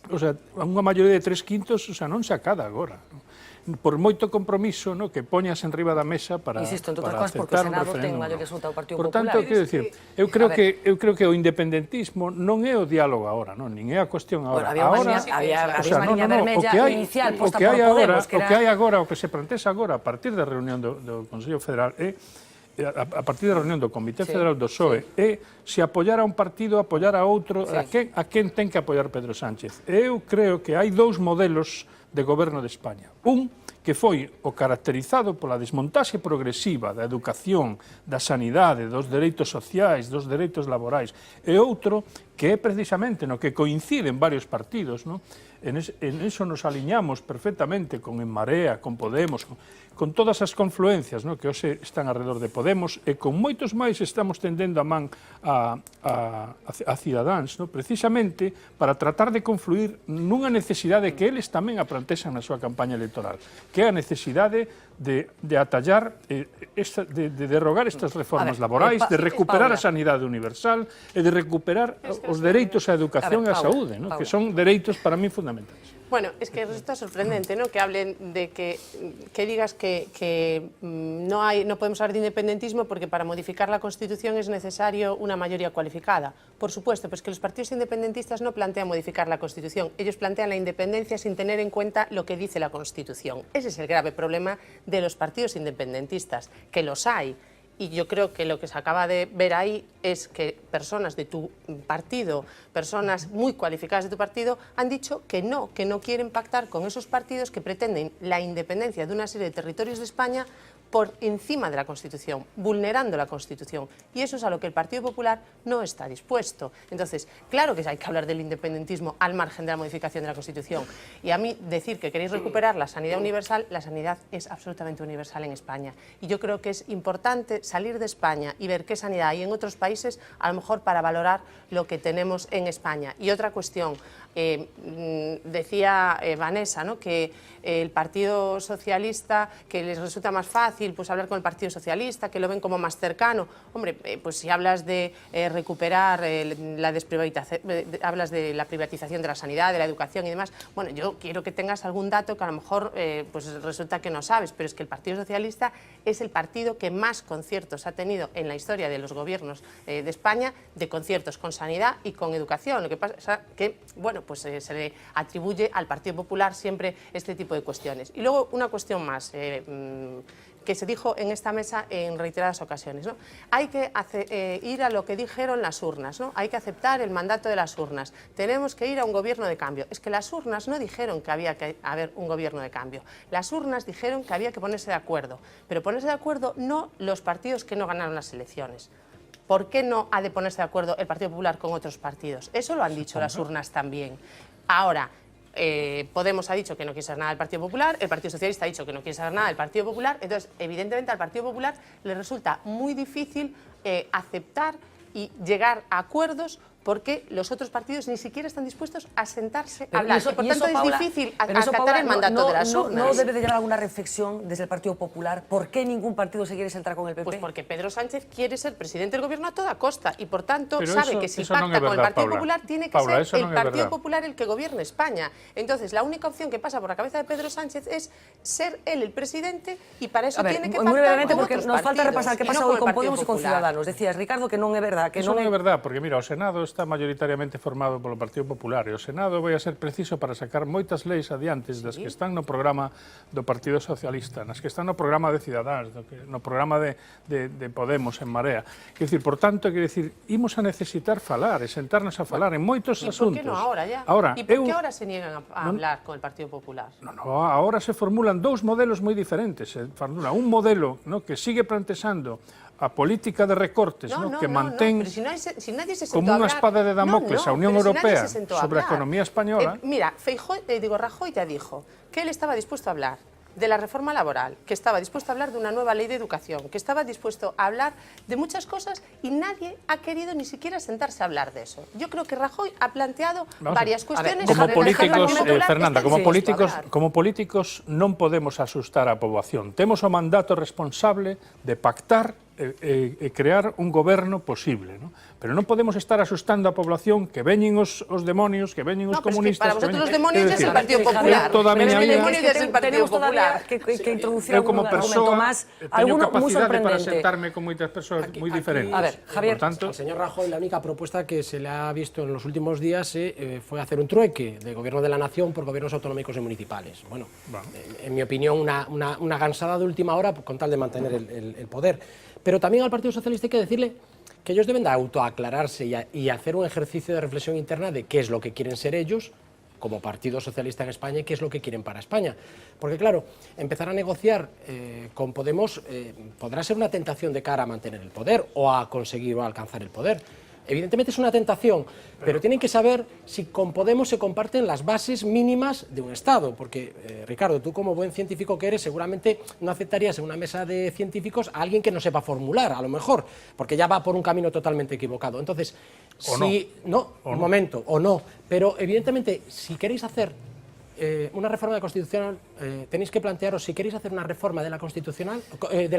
o sea, unha maioría de 3/5, o sea, non se acada agora, non? Por moito compromiso, no, que poñas en riba da mesa para insisto, entre outras cosas, porque o Senado ten maioría absoluta do Partido Popular. Popular. Por tanto, quero dicir, eu creo que o independentismo non é o diálogo agora, non, nin é a cuestión agora. Bueno, había unha liña vermella inicial posta por Podemos, que era... O que hai agora, o que se plantexa agora, a partir da reunión do Consello Federal, a partir da reunión do Comité Federal do PSOE, é se apoiar a un partido, apoiar a outro, a quen ten que apoiar Pedro Sánchez. Eu creo que hai dous modelos de goberno de España. Un que foi o caracterizado pola desmontaxe progresiva da educación, da sanidade, dos dereitos sociais, dos dereitos laborais, e outro que é precisamente no que coinciden varios partidos, non? En eso nos aliñamos perfectamente con En Marea, con Podemos, con todas as confluencias, non, que hoxe están alrededor de Podemos, e con moitos máis estamos tendendo a man a Cidadáns, non? Precisamente para tratar de confluir nunha necesidade que eles tamén aplantexan na súa campaña electoral, que é a necesidade de atallar, de derrogar estas reformas laborais, de recuperar a sanidade universal e de recuperar os dereitos á educación e á saúde, non? Que son dereitos para mí fundamentales. Bueno, es que resulta sorprendente, ¿no?, que hablen de que digas que no podemos hablar de independentismo porque para modificar la Constitución es necesario una mayoría cualificada. Por supuesto, pues que los partidos independentistas no plantean modificar la Constitución, ellos plantean la independencia sin tener en cuenta lo que dice la Constitución. Ese es el grave problema de los partidos independentistas, que los hay Y yo creo que lo que se acaba de ver ahí es que personas de tu partido, personas muy cualificadas de tu partido, han dicho que no quieren pactar con esos partidos que pretenden la independencia de una serie de territorios de España por encima de la Constitución, vulnerando la Constitución. Y eso es a lo que el Partido Popular no está dispuesto. Entonces, claro que hay que hablar del independentismo al margen de la modificación de la Constitución. Y a mí decir que queréis recuperar la sanidad universal, la sanidad es absolutamente universal en España. Y yo creo que es importante salir de España y ver qué sanidad hay en otros países, a lo mejor para valorar lo que tenemos en España. Y otra cuestión, decía Vanessa, ¿no?, que el Partido Socialista, que les resulta más fácil pues hablar con el Partido Socialista, que lo ven como más cercano. Hombre, pues si hablas de recuperar la desprivatización, hablas de la privatización de la sanidad, de la educación y demás, bueno, yo quiero que tengas algún dato que a lo mejor pues resulta que no sabes, pero es que el Partido Socialista es el partido que más conciertos ha tenido en la historia de los gobiernos de España, de conciertos con sanidad y con educación. Lo que pasa que, bueno, pues se le atribuye al Partido Popular siempre este tipo de cuestiones. Y luego una cuestión más que se dijo en esta mesa en reiteradas ocasiones, ¿no? Hay que ir a lo que dijeron las urnas, ¿no? Hay que aceptar el mandato de las urnas. Tenemos que ir a un gobierno de cambio. Es que las urnas no dijeron que había que haber un gobierno de cambio. Las urnas dijeron que había que ponerse de acuerdo. Pero ponerse de acuerdo no los partidos que no ganaron las elecciones. ¿Por qué no ha de ponerse de acuerdo el Partido Popular con otros partidos? Eso lo han dicho las urnas también. Ahora, Podemos ha dicho que no quiere saber nada del Partido Popular, el Partido Socialista ha dicho que no quiere saber nada del Partido Popular, entonces evidentemente al Partido Popular le resulta muy difícil aceptar y llegar a acuerdos porque los otros partidos ni siquiera están dispuestos a sentarse a hablar. Por tanto, es difícil acatar el mandato de las urnas. ¿No debe de llegar alguna reflexión desde el Partido Popular? ¿Por qué ningún partido se quiere sentar con el PP? Pues porque Pedro Sánchez quiere ser presidente del Gobierno a toda costa y, por tanto, pero sabe que si pacta con el Partido Popular tiene que ser el Partido Popular el que gobierne España. Entonces, la única opción que pasa por la cabeza de Pedro Sánchez es ser él el presidente y para eso tiene que pactar brevemente, con porque otros nos falta repasar qué pasa hoy con Podemos y con Popular. Ciudadanos. Decías, Ricardo, que non é verdad. Eso non é verdad, porque mira, o Senado está mayoritariamente formado polo Partido Popular e o Senado vai a ser preciso para sacar moitas leis adiante das que están no programa do Partido Socialista, nas que están no programa de Ciudadanos, no programa de Podemos en Marea. Quer dicir, por tanto, imos a necesitar falar e sentarnos a falar en moitos asuntos. ¿Y por qué no ahora ya? Ahora, ¿Y por qué ahora se niegan a hablar con el Partido Popular? No, ahora se formulan dous modelos moi diferentes. Se formula un modelo, ¿no?, que sigue plantexando a política de recortes, que mantén como unha espada de Damocles a Unión Europea sobre a economía española. Mira, Rajoy ya dijo que él estaba dispuesto a hablar de la reforma laboral, que estaba dispuesto a hablar de una nueva ley de educación, que estaba dispuesto a hablar de muchas cosas y nadie ha querido ni siquiera sentarse a hablar de eso. Yo creo que Rajoy ha planteado varias cuestiones. Como políticos, Fernanda, como políticos non podemos asustar a poboación. Temos o mandato responsable de pactar e crear un goberno posible, ¿no? Pero non podemos estar asustando a población que veñen os demonios, que veñen os comunistas. Para vosotros os demonios é o Partido Popular. Toda a miña vida é o Partido Popular. Que introducir eu como persoa teño capacidade para sentarme con moitas persoas moi diferentes. A ver, Javier, por tanto, al señor Rajoy la única propuesta que se le ha visto en los últimos días fue hacer un trueque de gobierno de la nación por gobiernos autonómicos y municipales. Bueno, en mi opinión, una gansada de última hora con tal de mantener el poder. Pero también al Partido Socialista hay que decirle que ellos deben de autoaclararse y hacer un ejercicio de reflexión interna de qué es lo que quieren ser ellos como Partido Socialista en España y qué es lo que quieren para España. Porque claro, empezar a negociar con Podemos podrá ser una tentación de cara a mantener el poder o a conseguir o a alcanzar el poder. Evidentemente es una tentación, pero tienen que saber si con Podemos se comparten las bases mínimas de un Estado, porque, Ricardo, tú como buen científico que eres, seguramente no aceptarías en una mesa de científicos a alguien que no sepa formular, a lo mejor, porque ya va por un camino totalmente equivocado. Entonces, pero evidentemente, si queréis hacer una reforma de constitucional, tenéis que plantearos si queréis hacer una reforma de la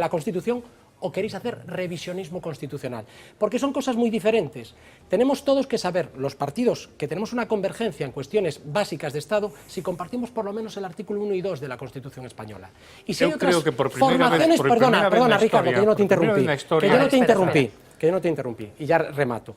Constitución o queréis hacer revisionismo constitucional, porque son cosas muy diferentes. Tenemos todos que saber, los partidos, que tenemos una convergencia en cuestiones básicas de Estado, si compartimos por lo menos el artículo 1 y 2 de la Constitución española. Y si hay otras formaciones, perdona, Ricardo, que yo no te interrumpí, y ya remato.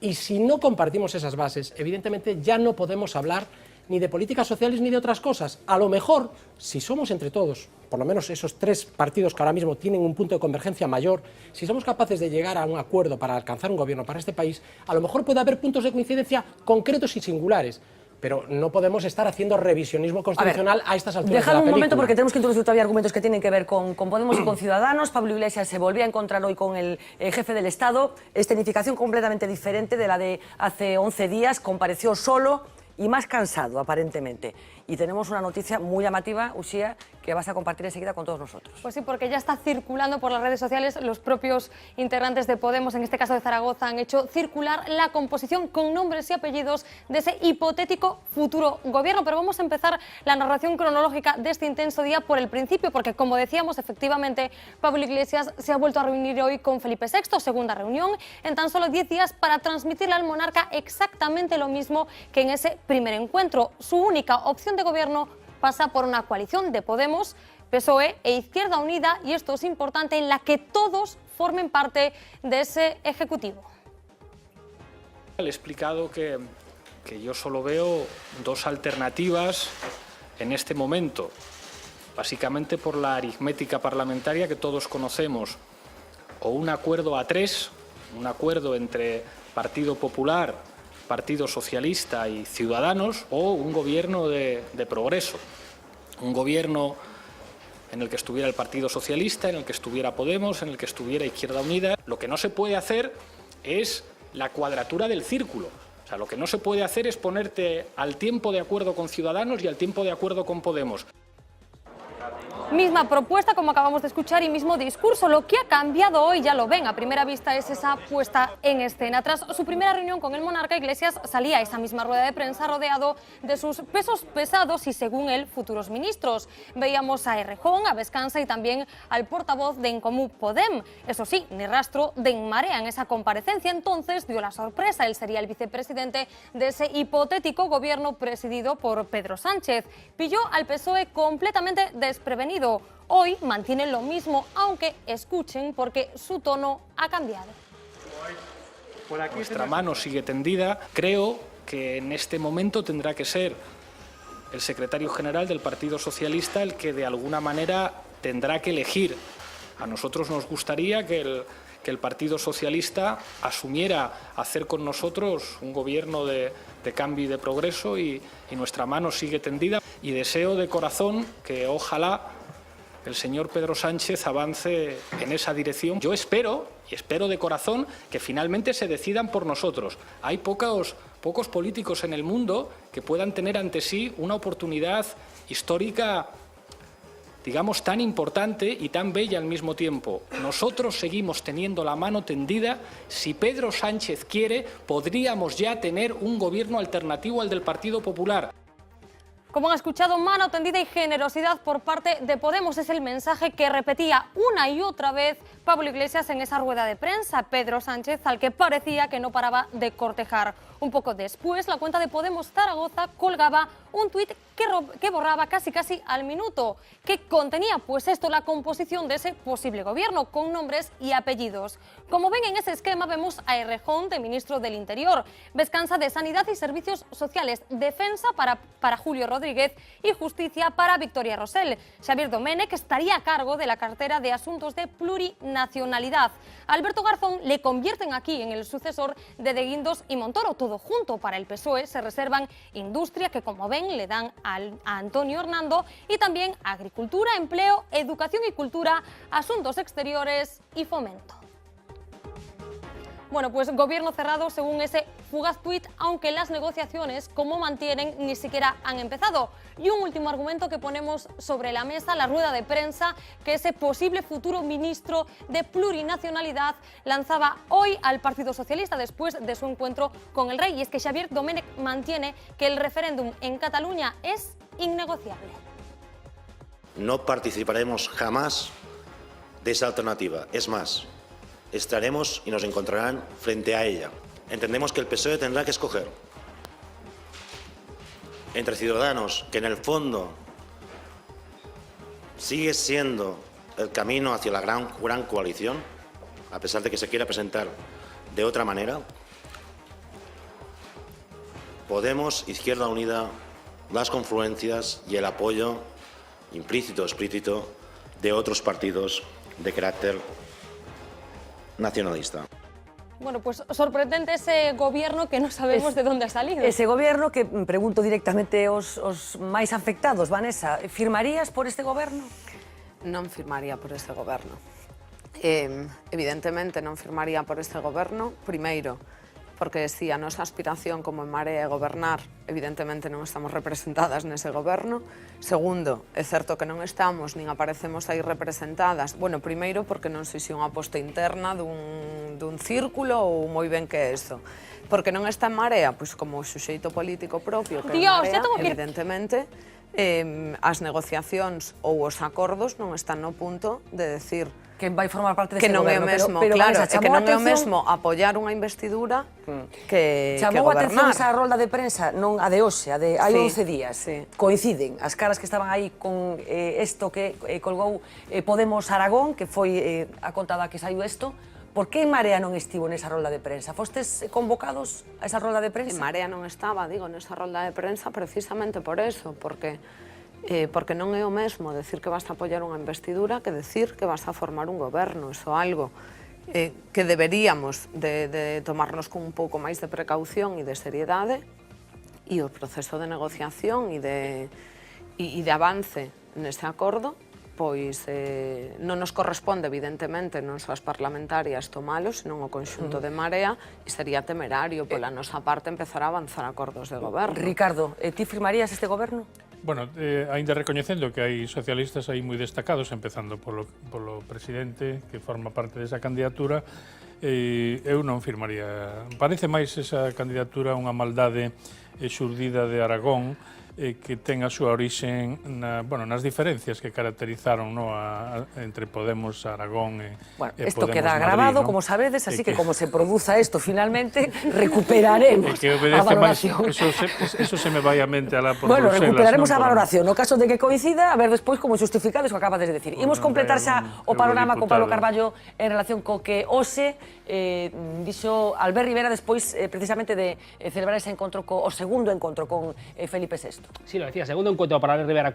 Y si no compartimos esas bases, evidentemente ya no podemos hablar ni de políticas sociales, ni de otras cosas. A lo mejor, si somos entre todos, por lo menos esos tres partidos que ahora mismo tienen un punto de convergencia mayor, si somos capaces de llegar a un acuerdo para alcanzar un gobierno para este país, a lo mejor puede haber puntos de coincidencia concretos y singulares. Pero no podemos estar haciendo revisionismo constitucional a estas alturas de la Dejadme un película. momento porque tenemos que introducir todavía argumentos que tienen que ver con Podemos y con Ciudadanos. Pablo Iglesias se volvía a encontrar hoy con el jefe del Estado. Escenificación completamente diferente de la de hace 11 días. Compareció solo y más cansado, aparentemente. Y tenemos una noticia muy llamativa, Uxía, que vas a compartir enseguida con todos nosotros. Pues sí, porque ya está circulando por las redes sociales. Los propios integrantes de Podemos, en este caso de Zaragoza, han hecho circular la composición con nombres y apellidos de ese hipotético futuro gobierno. Pero vamos a empezar la narración cronológica de este intenso día por el principio, porque, como decíamos, efectivamente, Pablo Iglesias se ha vuelto a reunir hoy con Felipe VI, segunda reunión, en tan solo 10 días, para transmitirle al monarca exactamente lo mismo que en ese primer encuentro. Su única opción de gobierno pasa por una coalición de Podemos, PSOE e Izquierda Unida, y esto es importante, en la que todos formen parte de ese ejecutivo. Le he explicado que yo solo veo dos alternativas en este momento, básicamente por la aritmética parlamentaria que todos conocemos, o un acuerdo a tres, un acuerdo entre Partido Popular, Partido Socialista y Ciudadanos, o un gobierno de progreso, un gobierno en el que estuviera el Partido Socialista, en el que estuviera Podemos, en el que estuviera Izquierda Unida. Lo que no se puede hacer es la cuadratura del círculo. O sea, lo que no se puede hacer es ponerte al tiempo de acuerdo con Ciudadanos y al tiempo de acuerdo con Podemos. Misma propuesta, como acabamos de escuchar, y mismo discurso. Lo que ha cambiado hoy, ya lo ven a primera vista, es esa puesta en escena. Tras su primera reunión con el monarca, Iglesias salía a esa misma rueda de prensa rodeado de sus pesos pesados y, según él, futuros ministros. Veíamos a Errejón, a Vescanza y también al portavoz de En Comú Podem. Eso sí, ni rastro de En Marea en esa comparecencia. Entonces dio la sorpresa. Él sería el vicepresidente de ese hipotético gobierno presidido por Pedro Sánchez. Pilló al PSOE completamente desprevenido. Hoy mantiene lo mismo, aunque escuchen, porque su tono ha cambiado. Nuestra mano sigue tendida. Creo que en este momento tendrá que ser el secretario general del Partido Socialista el que de alguna manera tendrá que elegir. A nosotros nos gustaría que el Partido Socialista asumiera hacer con nosotros un gobierno de cambio y de progreso, y nuestra mano sigue tendida. Y deseo de corazón que ojalá el señor Pedro Sánchez avance en esa dirección. Yo espero, y espero de corazón, que finalmente se decidan por nosotros. Hay pocos políticos en el mundo que puedan tener ante sí una oportunidad histórica, digamos, tan importante y tan bella al mismo tiempo. Nosotros seguimos teniendo la mano tendida. Si Pedro Sánchez quiere, podríamos ya tener un gobierno alternativo al del Partido Popular. Como han escuchado, mano tendida y generosidad por parte de Podemos es el mensaje que repetía una y otra vez Pablo Iglesias en esa rueda de prensa. Pedro Sánchez, al que parecía que no paraba de cortejar. Un poco después, la cuenta de Podemos Zaragoza colgaba un tuit que borraba casi al minuto. ¿Qué contenía? Pues esto, la composición de ese posible gobierno, con nombres y apellidos. Como ven en ese esquema, vemos a Errejón, de ministro del Interior, Vescanza, de Sanidad y Servicios Sociales, Defensa para Julio Rodríguez y Justicia para Victoria Rosell. Xavier Domènech estaría a cargo de la cartera de Asuntos de Plurinacionalidad. Alberto Garzón le convierten aquí en el sucesor de Guindos y Montoro. Todo junto. Para el PSOE se reservan Industria, que como ven le dan a Antonio Hernando, y también Agricultura, Empleo, Educación y Cultura, Asuntos Exteriores y Fomento. Bueno, pues gobierno cerrado según ese fugaz tuit, aunque las negociaciones, como mantienen, ni siquiera han empezado. Y un último argumento que ponemos sobre la mesa, la rueda de prensa que ese posible futuro ministro de Plurinacionalidad lanzaba hoy al Partido Socialista después de su encuentro con el rey. Y es que Xavier Domènech mantiene que el referéndum en Cataluña es innegociable. No participaremos jamás de esa alternativa. Es más, estaremos y nos encontrarán frente a ella. Entendemos que el PSOE tendrá que escoger entre Ciudadanos, que en el fondo sigue siendo el camino hacia la gran coalición, a pesar de que se quiera presentar de otra manera, Podemos, Izquierda Unida las confluencias y el apoyo implícito o explícito de otros partidos de carácter nacionalista. Bueno, pues sorprendente ese gobierno que no sabemos de dónde ha salido. Ese gobierno que, pregunto directamente aos máis afectados, Vanessa, firmarías por este goberno? Non firmaría por este goberno. Evidentemente non firmaría por este goberno, primeiro, porque si a nosa aspiración como en Marea é gobernar, evidentemente non estamos representadas nese goberno. Segundo, é certo que non estamos nin aparecemos aí representadas. Bueno, primeiro porque non sei se unha aposta interna dun círculo ou moi ben que é iso. Porque non está en Marea, pois como suxeito político propio que é Marea, evidentemente, as negociacións ou os acordos non están no punto de decir que vai formar parte dese que non é o goberno, mesmo, pero claro, Vanessa, que non é o mesmo apoiar unha investidura que chamou a atención gobernar. esa rolda de prensa, non a de hoxe, a de hai 11 días. Coinciden as caras que estaban aí con isto que colgou Podemos Aragón, que foi a contada que saiu isto. Por que en Marea non estivo nesa rolda de prensa? Fostes convocados a esa rolda de prensa? En Marea non estaba, digo, nesa rolda de prensa precisamente por eso, porque non é o mesmo decir que vas a apoiar unha investidura que decir que vas a formar un goberno. Iso é algo que deberíamos de tomarnos con un pouco máis de precaución e de seriedade, e o proceso de negociación e de avance neste acordo, pois non nos corresponde, evidentemente, non só as parlamentarias tomalo, senón o conxunto de Marea, e sería temerario pola nosa parte empezar a avanzar acordos de goberno. Ricardo, ti firmarías este goberno? Bueno, ainda recoñecendo que hai socialistas aí moi destacados, empezando polo presidente, que forma parte desa candidatura, eu non firmaría. Parece máis esa candidatura unha maldade xurdida de Aragón, que ten a súa orixe nas diferencias que caracterizaron entre Podemos Aragón e Podemos Madrid. Isto queda grabado, como sabedes, así que como se produza isto finalmente, recuperaremos a valoración. Eso se me vai a mente alá por Bruselas. Bueno, recuperaremos a valoración. No caso de que coincida, a ver despois como xustificado iso que acabades de decir. Imos completar xa o panorama con Pablo Carballo en relación co que hoxe dixo Albert Rivera despois precisamente de celebrar ese encontro, o segundo encontro con Felipe VI. Sí, lo decía, segundo encuentro para Albert Rivera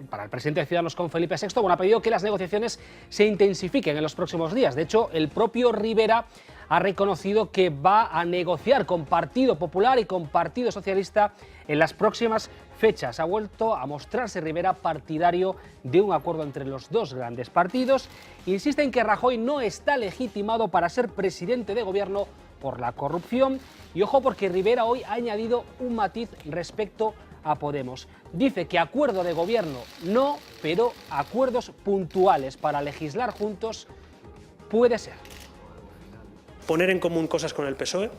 para el presidente de Ciudadanos con Felipe VI. Bueno, ha pedido que las negociaciones se intensifiquen en los próximos días. De hecho, el propio Rivera ha reconocido que va a negociar con Partido Popular y con Partido Socialista en las próximas fechas. Ha vuelto a mostrarse Rivera partidario de un acuerdo entre los dos grandes partidos. Insiste en que Rajoy no está legitimado para ser presidente de gobierno por la corrupción. Y ojo, porque Rivera hoy ha añadido un matiz respecto a Podemos. Dice que acuerdo de gobierno no, pero acuerdos puntuales para legislar juntos puede ser. Poner en común cosas con el PSOE,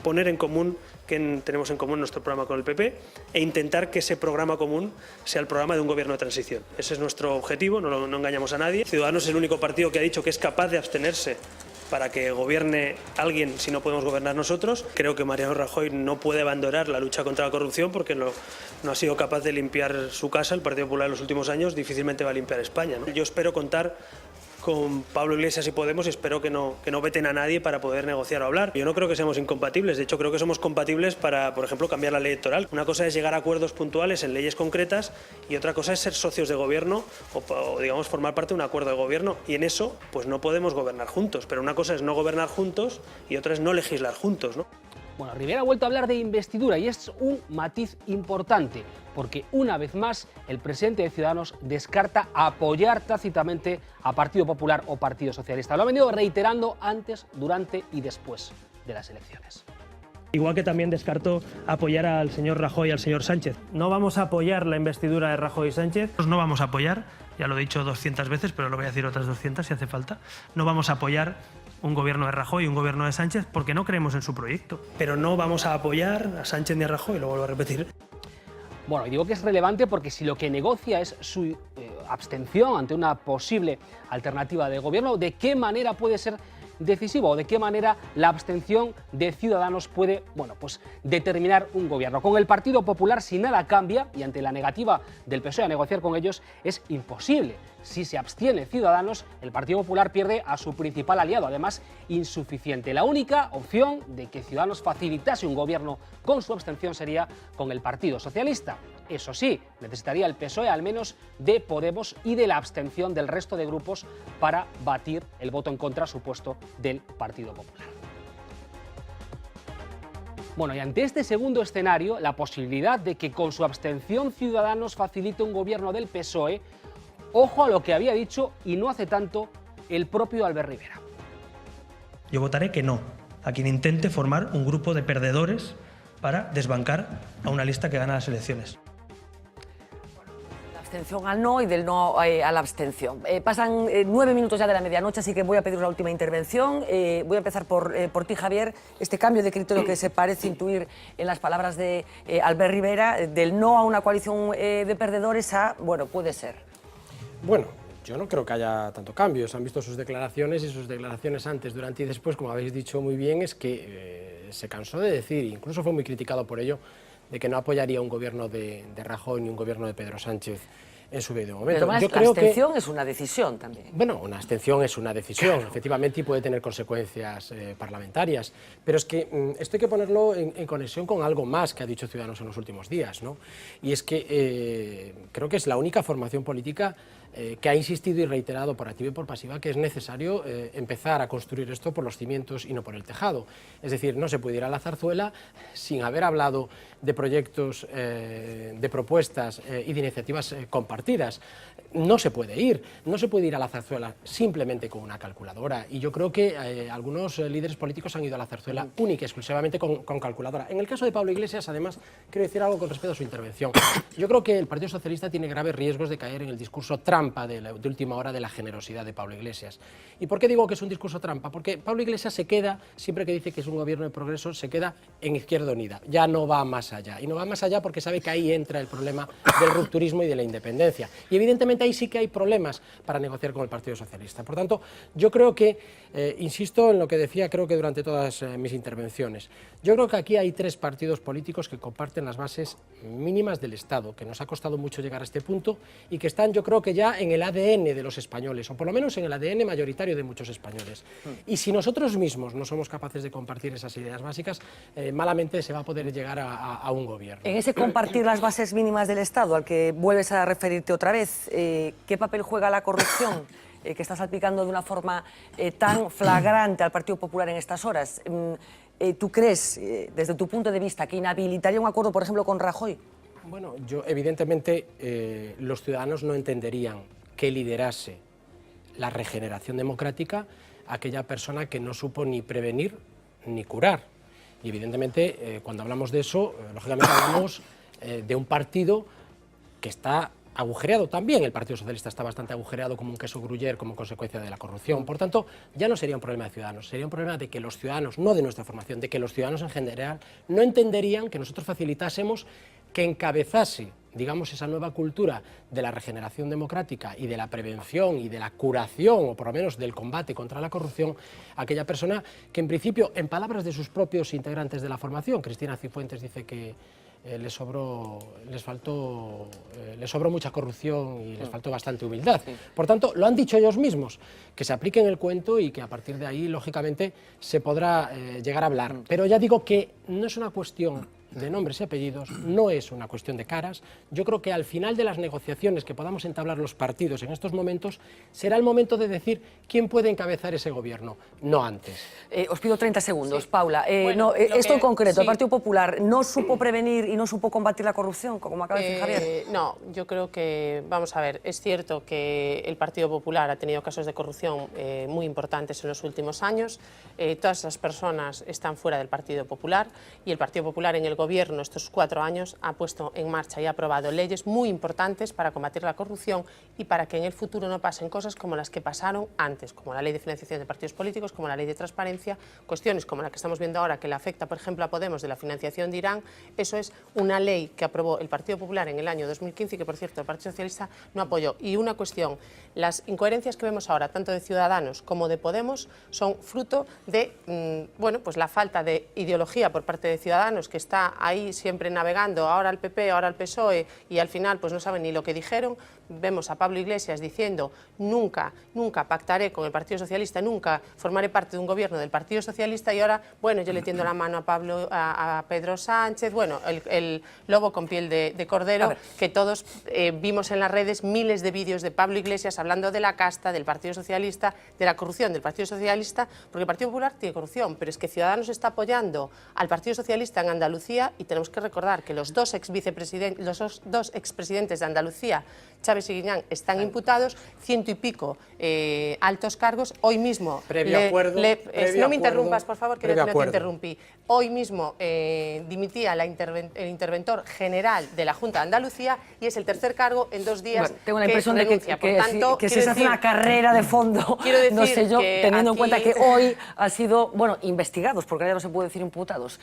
poner en común que tenemos en común nuestro programa con el PP e intentar que ese programa común sea el programa de un gobierno de transición. Ese es nuestro objetivo, no engañamos a nadie. Ciudadanos es el único partido que ha dicho que es capaz de abstenerse para que gobierne alguien si no podemos gobernar nosotros. Creo que Mariano Rajoy no puede abandonar la lucha contra la corrupción porque no ha sido capaz de limpiar su casa. El Partido Popular en los últimos años difícilmente va a limpiar España, ¿no? Yo espero contar con Pablo Iglesias y Podemos y espero que no veten a nadie para poder negociar o hablar. Yo no creo que seamos incompatibles, de hecho creo que somos compatibles para, por ejemplo, cambiar la ley electoral. Una cosa es llegar a acuerdos puntuales en leyes concretas y otra cosa es ser socios de gobierno o digamos, formar parte de un acuerdo de gobierno, y en eso pues no podemos gobernar juntos, pero una cosa es no gobernar juntos y otra es no legislar juntos, ¿no? Bueno, Rivera ha vuelto a hablar de investidura y es un matiz importante, porque una vez más el presidente de Ciudadanos descarta apoyar tácitamente a Partido Popular o Partido Socialista. Lo ha venido reiterando antes, durante y después de las elecciones. Igual que también descartó apoyar al señor Rajoy y al señor Sánchez. No vamos a apoyar la investidura de Rajoy y Sánchez. No vamos a apoyar, ya lo he dicho 200 veces, pero lo voy a decir otras 200 si hace falta. No vamos a apoyar un gobierno de Rajoy y un gobierno de Sánchez porque no creemos en su proyecto. Pero no vamos a apoyar a Sánchez ni a Rajoy, lo vuelvo a repetir. Bueno, y digo que es relevante porque si lo que negocia es su abstención ante una posible alternativa de gobierno, ¿de qué manera puede ser decisivo o de qué manera la abstención de Ciudadanos puede, pues determinar un gobierno? Con el Partido Popular, si nada cambia y ante la negativa del PSOE a negociar con ellos, es imposible. Si se abstiene Ciudadanos, el Partido Popular pierde a su principal aliado, además insuficiente. La única opción de que Ciudadanos facilitase un gobierno con su abstención sería con el Partido Socialista. Eso sí, necesitaría el PSOE al menos de Podemos y de la abstención del resto de grupos para batir el voto en contra supuesto del Partido Popular. Bueno, y ante este segundo escenario, la posibilidad de que con su abstención Ciudadanos facilite un gobierno del PSOE, ojo a lo que había dicho y no hace tanto el propio Albert Rivera. Yo votaré que no a quien intente formar un grupo de perdedores para desbancar a una lista que gana las elecciones. La abstención al no y del no a la abstención. Pasan 9 minutos ya de la medianoche, así que voy a pedir una última intervención. Voy a empezar por ti, Javier. Este cambio de criterio que se parece intuir en las palabras de Albert Rivera, del no a una coalición de perdedores a, bueno, puede ser. Bueno, yo no creo que haya tanto cambio. Se han visto sus declaraciones y sus declaraciones antes, durante y después, como habéis dicho muy bien, es que se cansó de decir, incluso fue muy criticado por ello, de que no apoyaría un gobierno de Rajoy ni un gobierno de Pedro Sánchez en su debido momento. Pero además, la abstención es una decisión también. Bueno, una abstención es una decisión, claro, efectivamente, y puede tener consecuencias parlamentarias, pero es que esto hay que ponerlo en conexión con algo más que ha dicho Ciudadanos en los últimos días, ¿no? Y es que creo que es la única formación política que ha insistido y reiterado por activa y por pasiva que es necesario empezar a construir esto por los cimientos y no por el tejado. Es decir, no se puede ir a la zarzuela sin haber hablado de proyectos, de propuestas y de iniciativas compartidas. No se puede ir a la zarzuela simplemente con una calculadora, y yo creo que algunos líderes políticos han ido a la zarzuela única y exclusivamente con calculadora. En el caso de Pablo Iglesias, además, quiero decir algo con respecto a su intervención. Yo creo que el Partido Socialista tiene graves riesgos de caer en el discurso trampa de última hora de la generosidad de Pablo Iglesias. ¿Y por qué digo que es un discurso trampa? Porque Pablo Iglesias se queda, siempre que dice que es un gobierno de progreso, se queda en Izquierda Unida, ya no va más allá, y no va más allá porque sabe que ahí entra el problema del rupturismo y de la independencia, y evidentemente ahí sí que hay problemas para negociar con el Partido Socialista. Por tanto, yo creo que, insisto en lo que decía, creo que durante todas mis intervenciones, yo creo que aquí hay 3 partidos políticos que comparten las bases mínimas del Estado, que nos ha costado mucho llegar a este punto y que están, yo creo que ya en el ADN de los españoles, o por lo menos en el ADN mayoritario de muchos españoles. Y si nosotros mismos no somos capaces de compartir esas ideas básicas, malamente se va a poder llegar a un gobierno. En ese compartir las bases mínimas del Estado, al que vuelves a referirte otra vez, ¿qué papel juega la corrupción que está salpicando de una forma tan flagrante al Partido Popular en estas horas? ¿Tú crees, desde tu punto de vista, que inhabilitaría un acuerdo, por ejemplo, con Rajoy? Bueno, yo evidentemente los ciudadanos no entenderían que liderase la regeneración democrática aquella persona que no supo ni prevenir ni curar. Y evidentemente cuando hablamos de eso, lógicamente hablamos de un partido que está agujereado también. El Partido Socialista está bastante agujereado como un queso gruyère como consecuencia de la corrupción. Por tanto, ya no sería un problema de Ciudadanos, sería un problema de que los ciudadanos, no de nuestra formación, de que los ciudadanos en general no entenderían que nosotros facilitásemos que encabezase, digamos, esa nueva cultura de la regeneración democrática y de la prevención y de la curación, o por lo menos del combate contra la corrupción, aquella persona que en principio, en palabras de sus propios integrantes de la formación, Cristina Cifuentes dice que les sobró mucha corrupción y les faltó bastante humildad. Por tanto, lo han dicho ellos mismos, que se apliquen el cuento y que a partir de ahí, lógicamente, se podrá llegar a hablar. Pero ya digo que no es una cuestión de nombres y apellidos, no es una cuestión de caras. Yo creo que al final de las negociaciones que podamos entablar los partidos en estos momentos, será el momento de decir quién puede encabezar ese gobierno, no antes. Os pido 30 segundos, Sí. Paula. Bueno, esto en concreto, sí. ¿el Partido Popular no supo prevenir y no supo combatir la corrupción, como acaba de decir Javier? No, yo creo que, vamos a ver, es cierto que el Partido Popular ha tenido casos de corrupción muy importantes en los últimos años. Todas esas personas están fuera del Partido Popular y el Partido Popular en el gobierno estos 4 años ha puesto en marcha y ha aprobado leyes muy importantes para combatir la corrupción y para que en el futuro no pasen cosas como las que pasaron antes, como la ley de financiación de partidos políticos, como la ley de transparencia, cuestiones como la que estamos viendo ahora que le afecta, por ejemplo, a Podemos de la financiación de Irán. Eso es una ley que aprobó el Partido Popular en el año 2015 y que, por cierto, el Partido Socialista no apoyó. Y una cuestión, las incoherencias que vemos ahora, tanto de Ciudadanos como de Podemos, son fruto de bueno, pues la falta de ideología por parte de Ciudadanos, que está está ahí siempre navegando, ahora el PP, ahora el PSOE, y al final pues no saben ni lo que dijeron. Vemos a Pablo Iglesias diciendo nunca pactaré con el Partido Socialista, nunca formaré parte de un gobierno del Partido Socialista, y ahora, bueno, yo le tiendo la mano a Pedro Sánchez, bueno, el lobo con piel de cordero, que todos vimos en las redes miles de vídeos de Pablo Iglesias hablando de la casta, del Partido Socialista, de la corrupción del Partido Socialista, porque el Partido Popular tiene corrupción, pero es que Ciudadanos está apoyando al Partido Socialista en Andalucía, y tenemos que recordar que los dos expresidentes de Andalucía, Chávez y Guiñán, están imputados, 100 y pico altos cargos. Hoy mismo... no me interrumpas, por favor, que no te interrumpí. Hoy mismo dimitía el interventor general de la Junta de Andalucía, y es el tercer cargo en 2 días. Bueno, tengo la impresión de que se hace una carrera de fondo, no sé yo, teniendo en cuenta que hoy ha sido, bueno, investigados, porque ya no se puede decir imputados,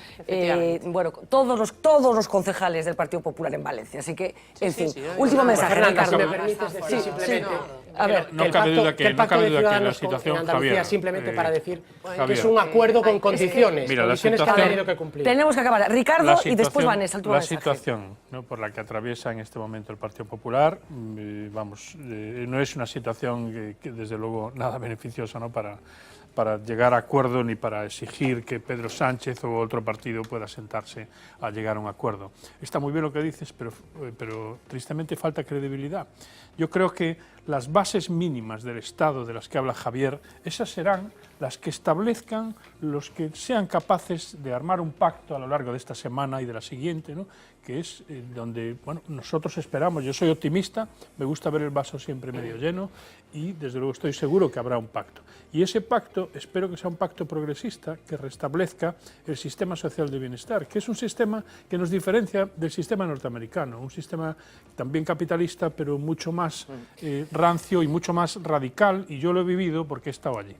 bueno, todos los concejales del Partido Popular en Valencia. Así que, en fin, último mensaje, Ricardo. Si me permites decir simplemente... A ver, no cabe duda que la situación, Andalucía, Javier, simplemente para decir que es un acuerdo con condiciones, condiciones que han tenido que cumplir. Tenemos que acabar. Ricardo y después Vanessa, la situación, ¿no?, por la que atraviesa en este momento el Partido Popular, vamos, no es una situación que desde luego nada beneficiosa, ¿no?, para llegar a acuerdo, ni para exigir que Pedro Sánchez o otro partido pueda sentarse a llegar a un acuerdo. Está muy bien lo que dices, pero tristemente falta credibilidad. Yo creo que las bases mínimas del Estado de las que habla Javier, esas serán las que establezcan los que sean capaces de armar un pacto a lo largo de esta semana y de la siguiente, ¿no?, que es donde, bueno, nosotros esperamos. Yo soy optimista, me gusta ver el vaso siempre medio lleno, y desde luego estoy seguro que habrá un pacto. Y ese pacto, espero que sea un pacto progresista, que restablezca el sistema social de bienestar, que es un sistema que nos diferencia del sistema norteamericano, un sistema también capitalista, pero mucho más rancio y mucho más radical, y yo lo he vivido porque he estado allí.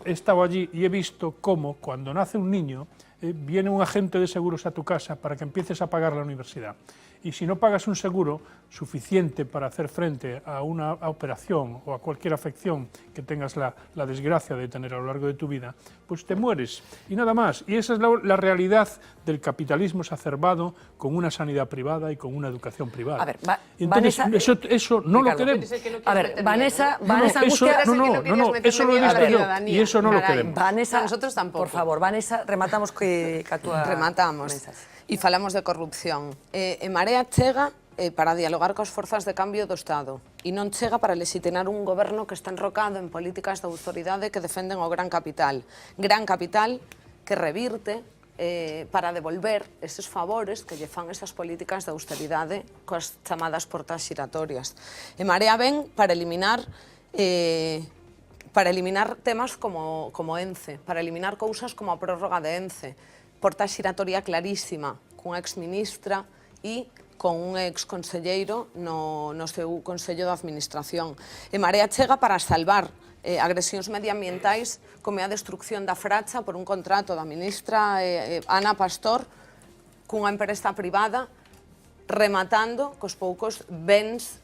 He estado allí y he visto cómo cuando nace un niño viene un agente de seguros a tu casa para que empieces a pagar la universidad. Y si no pagas un seguro suficiente para hacer frente a una operación o a cualquier afección que tengas la desgracia de tener a lo largo de tu vida, pues te mueres y nada más. Y esa es la realidad del capitalismo exacerbado, con una sanidad privada y con una educación privada. A ver, entonces, Vanessa, eso no lo queremos. A ver, Vanessa, eso lo he visto yo, y eso no lo queremos. Vanessa, nosotros tampoco. Por favor, Vanessa, rematamos que actúa... Rematamos. E falamos de corrupción. En Marea chega para dialogar coas forzas de cambio do Estado, e non chega para lexitimar un goberno que está enrocado en políticas de autoridade que defenden o gran capital que revirte para devolver eses favores que lle fan esas políticas de austeridade coas chamadas portas xiratorias. En Marea ven para eliminar temas como ENCE, para eliminar cousas como a prórroga de ENCE, porta xiratoria clarísima, cunha exministra e con un exconselleiro no seu Consello de Administración. E Marea chega para salvar agresións medioambientais como a destrucción da Fracha por un contrato da ministra Ana Pastor cunha empresa privada, rematando cos poucos bens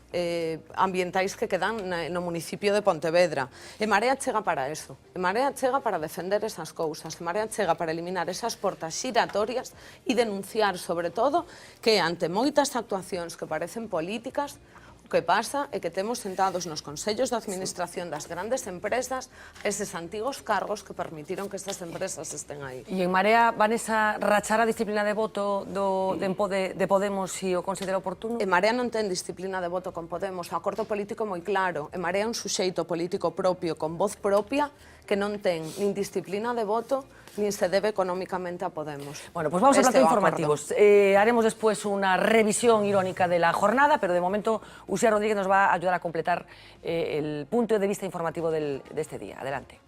ambientais que quedan no municipio de Pontevedra. E Marea chega para eso. E Marea chega para defender esas cousas. E Marea chega para eliminar esas portas xiratorias e denunciar, sobre todo, que ante moitas actuacións que parecen políticas, o que pasa é que temos sentados nos consellos de administración das grandes empresas eses antigos cargos que permitiron que estas empresas estén aí. E en Marea van esa rachar a disciplina de voto de Podemos se o considera oportuno? En Marea non ten disciplina de voto con Podemos, o acordo político moi claro. En Marea é un suxeito político propio, con voz propia, que non ten nin disciplina de voto nin se debe económicamente a Podemos. Bueno, pues vamos a plato informativos. Haremos después una revisión irónica de la jornada, pero de momento Uxía Rodríguez nos va a ayudar a completar el punto de vista informativo de este día. Adelante.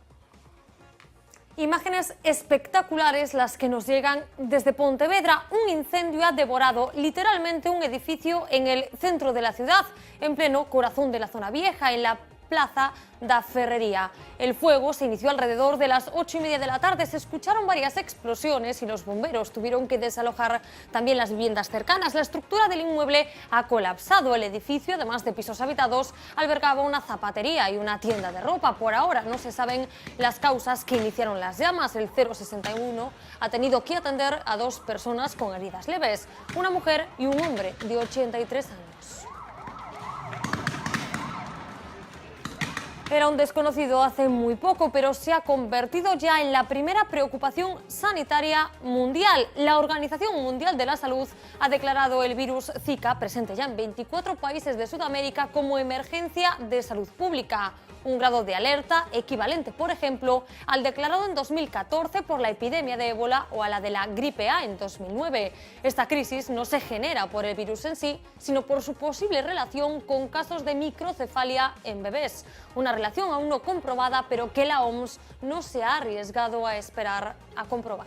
Imágenes espectaculares las que nos llegan desde Pontevedra. Un incendio ha devorado literalmente un edificio en el centro de la ciudad, en pleno corazón de la zona vieja, en la Plaza da Ferrería. El fuego se inició alrededor de las 8:30 de la tarde. Se escucharon varias explosiones y los bomberos tuvieron que desalojar también las viviendas cercanas. La estructura del inmueble ha colapsado. El edificio, además de pisos habitados, albergaba una zapatería y una tienda de ropa. Por ahora no se saben las causas que iniciaron las llamas. El 061 ha tenido que atender a 2 personas con heridas leves, una mujer y un hombre de 83 años. Era un desconocido hace muy poco, pero se ha convertido ya en la primera preocupación sanitaria mundial. La Organización Mundial de la Salud ha declarado el virus Zika, presente ya en 24 países de Sudamérica, como emergencia de salud pública. Un grado de alerta equivalente, por ejemplo, al declarado en 2014 por la epidemia de ébola o a la de la gripe A en 2009. Esta crisis no se genera por el virus en sí, sino por su posible relación con casos de microcefalia en bebés. Una relación aún no comprobada, pero que la OMS no se ha arriesgado a esperar a comprobar.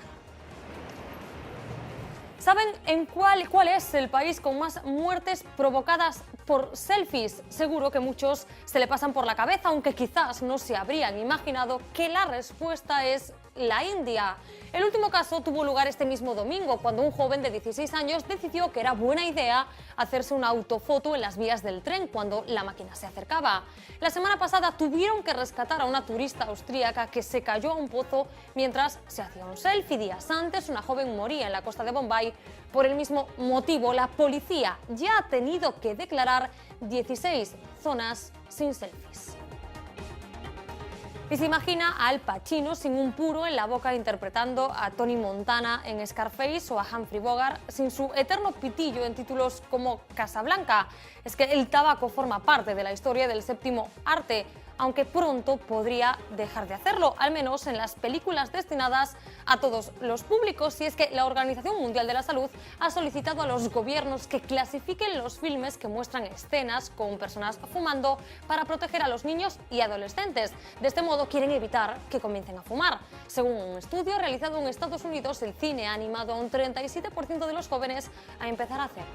¿Saben cuál es el país con más muertes provocadas por selfies? Seguro que muchos se le pasan por la cabeza, aunque quizás no se habrían imaginado que la respuesta es la India. El último caso tuvo lugar este mismo domingo, cuando un joven de 16 años decidió que era buena idea hacerse una autofoto en las vías del tren cuando la máquina se acercaba. La semana pasada tuvieron que rescatar a una turista austríaca que se cayó a un pozo mientras se hacía un selfie. Días antes, una joven moría en la costa de Bombay. Por el mismo motivo, la policía ya ha tenido que declarar 16 zonas sin selfies. Y se imagina a Al Pacino sin un puro en la boca interpretando a Tony Montana en Scarface o a Humphrey Bogart sin su eterno pitillo en títulos como Casablanca. Es que el tabaco forma parte de la historia del séptimo arte, aunque pronto podría dejar de hacerlo, al menos en las películas destinadas a todos los públicos. Y es que la Organización Mundial de la Salud ha solicitado a los gobiernos que clasifiquen los filmes que muestran escenas con personas fumando para proteger a los niños y adolescentes. De este modo quieren evitar que comiencen a fumar. Según un estudio realizado en Estados Unidos, el cine ha animado a un 37% de los jóvenes a empezar a hacerlo.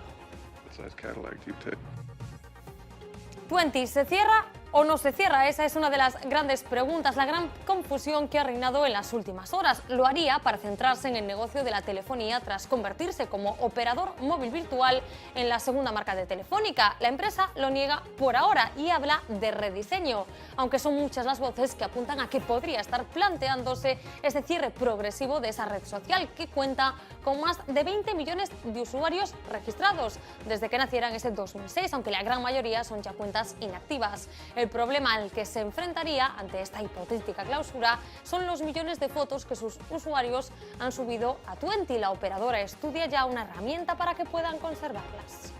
20 ¿se cierra o no se cierra? Esa es una de las grandes preguntas, la gran confusión que ha reinado en las últimas horas. Lo haría para centrarse en el negocio de la telefonía tras convertirse como operador móvil virtual en la segunda marca de Telefónica. La empresa lo niega por ahora y habla de rediseño, aunque son muchas las voces que apuntan a que podría estar planteándose ese cierre progresivo de esa red social que cuenta con más de 20 millones de usuarios registrados desde que naciera en ese 2006, aunque la gran mayoría son ya cuentas inactivas. El problema al que se enfrentaría ante esta hipotética clausura son los millones de fotos que sus usuarios han subido a Twenty. La operadora estudia ya una herramienta para que puedan conservarlas.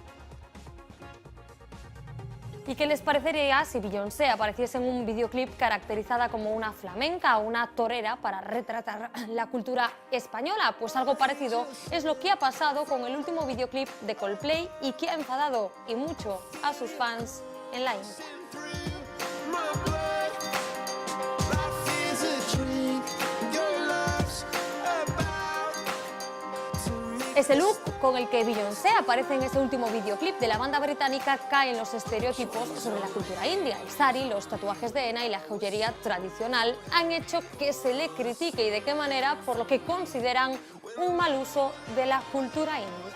¿Y qué les parecería si Beyoncé apareciese en un videoclip caracterizada como una flamenca o una torera para retratar la cultura española? Pues algo parecido es lo que ha pasado con el último videoclip de Coldplay y que ha enfadado y mucho a sus fans en la India. Ese look con el que Beyoncé aparece en ese último videoclip de la banda británica cae en los estereotipos sobre la cultura india. El sari, los tatuajes de henna y la joyería tradicional han hecho que se le critique, y de qué manera, por lo que consideran un mal uso de la cultura india.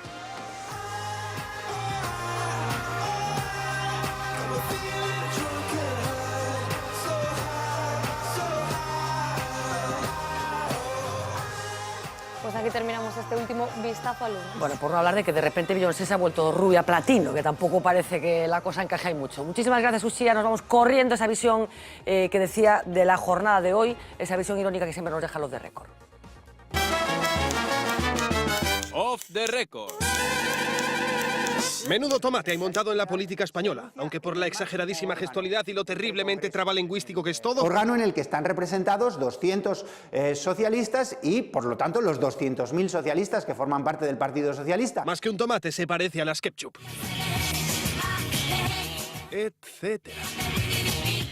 Pues aquí terminamos este último vistazo al lunes. Bueno, por no hablar de que de repente Beyoncé se ha vuelto rubia platino, que tampoco parece que la cosa encaje ahí mucho. Muchísimas gracias, Uxía. Nos vamos corriendo a esa visión que decía de la jornada de hoy, esa visión irónica que siempre nos deja los de récord. Off the record. Menudo tomate hay montado en la política española, aunque por la exageradísima gestualidad y lo terriblemente trabalingüístico que es todo. Órgano en el que están representados 200 socialistas y, por lo tanto, los 200.000 socialistas que forman parte del Partido Socialista. Más que un tomate, se parece a las ketchup. Etcétera.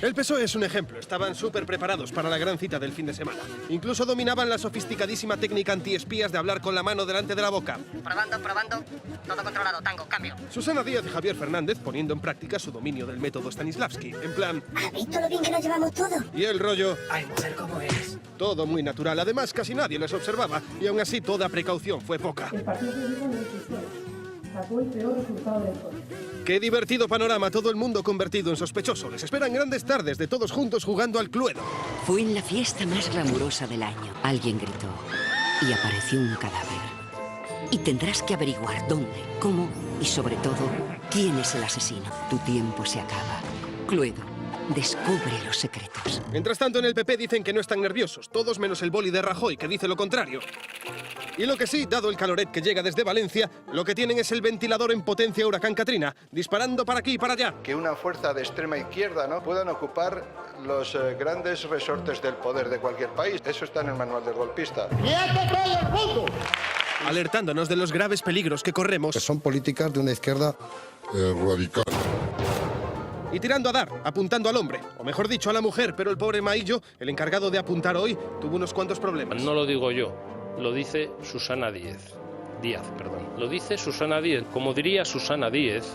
El PSOE es un ejemplo. Estaban súper preparados para la gran cita del fin de semana. Incluso dominaban la sofisticadísima técnica antiespías de hablar con la mano delante de la boca. Probando, todo controlado, tango, cambio. Susana Díaz y Javier Fernández poniendo en práctica su dominio del método Stanislavski. En plan... ¿Has visto lo bien que nos llevamos todo? Y el rollo... Ay, mujer, ¿cómo eres? Todo muy natural. Además, casi nadie les observaba. Y aún así, toda precaución fue poca. El Partido Socialista no existió. Sacó el peor resultado del PSOE. Qué divertido panorama, todo el mundo convertido en sospechoso. Les esperan grandes tardes de todos juntos jugando al Cluedo. Fue en la fiesta más glamurosa del año. Alguien gritó y apareció un cadáver. Y tendrás que averiguar dónde, cómo y sobre todo, quién es el asesino. Tu tiempo se acaba. Cluedo, descubre los secretos. Mientras tanto, en el PP dicen que no están nerviosos, todos menos el boli de Rajoy, que dice lo contrario. Y lo que sí, dado el caloret que llega desde Valencia, lo que tienen es el ventilador en potencia huracán Katrina, disparando para aquí y para allá. Que una fuerza de extrema izquierda, ¿no?, puedan ocupar los grandes resortes del poder de cualquier país. Eso está en el manual del golpista. Alertándonos de los graves peligros que corremos. Son políticas de una izquierda radical. Y tirando a dar, apuntando al hombre, o mejor dicho, a la mujer, pero el pobre Maillo, el encargado de apuntar hoy, tuvo unos cuantos problemas. No lo digo yo, lo dice Susana Díaz. Lo dice Susana Díaz, como diría Susana Díaz,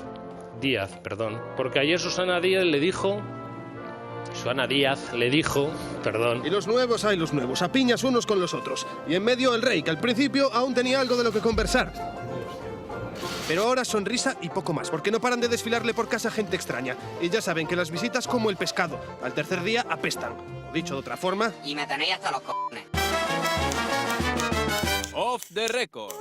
porque ayer Susana Díaz le dijo... Y los nuevos hay los nuevos, a piñas unos con los otros. Y en medio el rey, que al principio aún tenía algo de lo que conversar. Pero ahora sonrisa y poco más, porque no paran de desfilarle por casa gente extraña. Y ya saben que las visitas como el pescado, al tercer día apestan. O dicho de otra forma... Y me tenéis hasta los cojones. Off the record.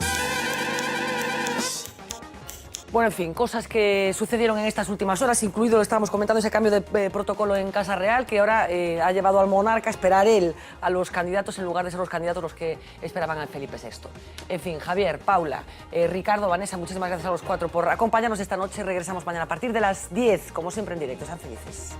Bueno, en fin, cosas que sucedieron en estas últimas horas, incluido, lo estábamos comentando, ese cambio de protocolo en Casa Real, que ahora ha llevado al monarca a esperar él a los candidatos en lugar de ser los candidatos los que esperaban a Felipe VI. En fin, Javier, Paula, Ricardo, Vanessa, muchísimas gracias a los cuatro por acompañarnos esta noche. Regresamos mañana a partir de las 10, como siempre en directo. Sean felices.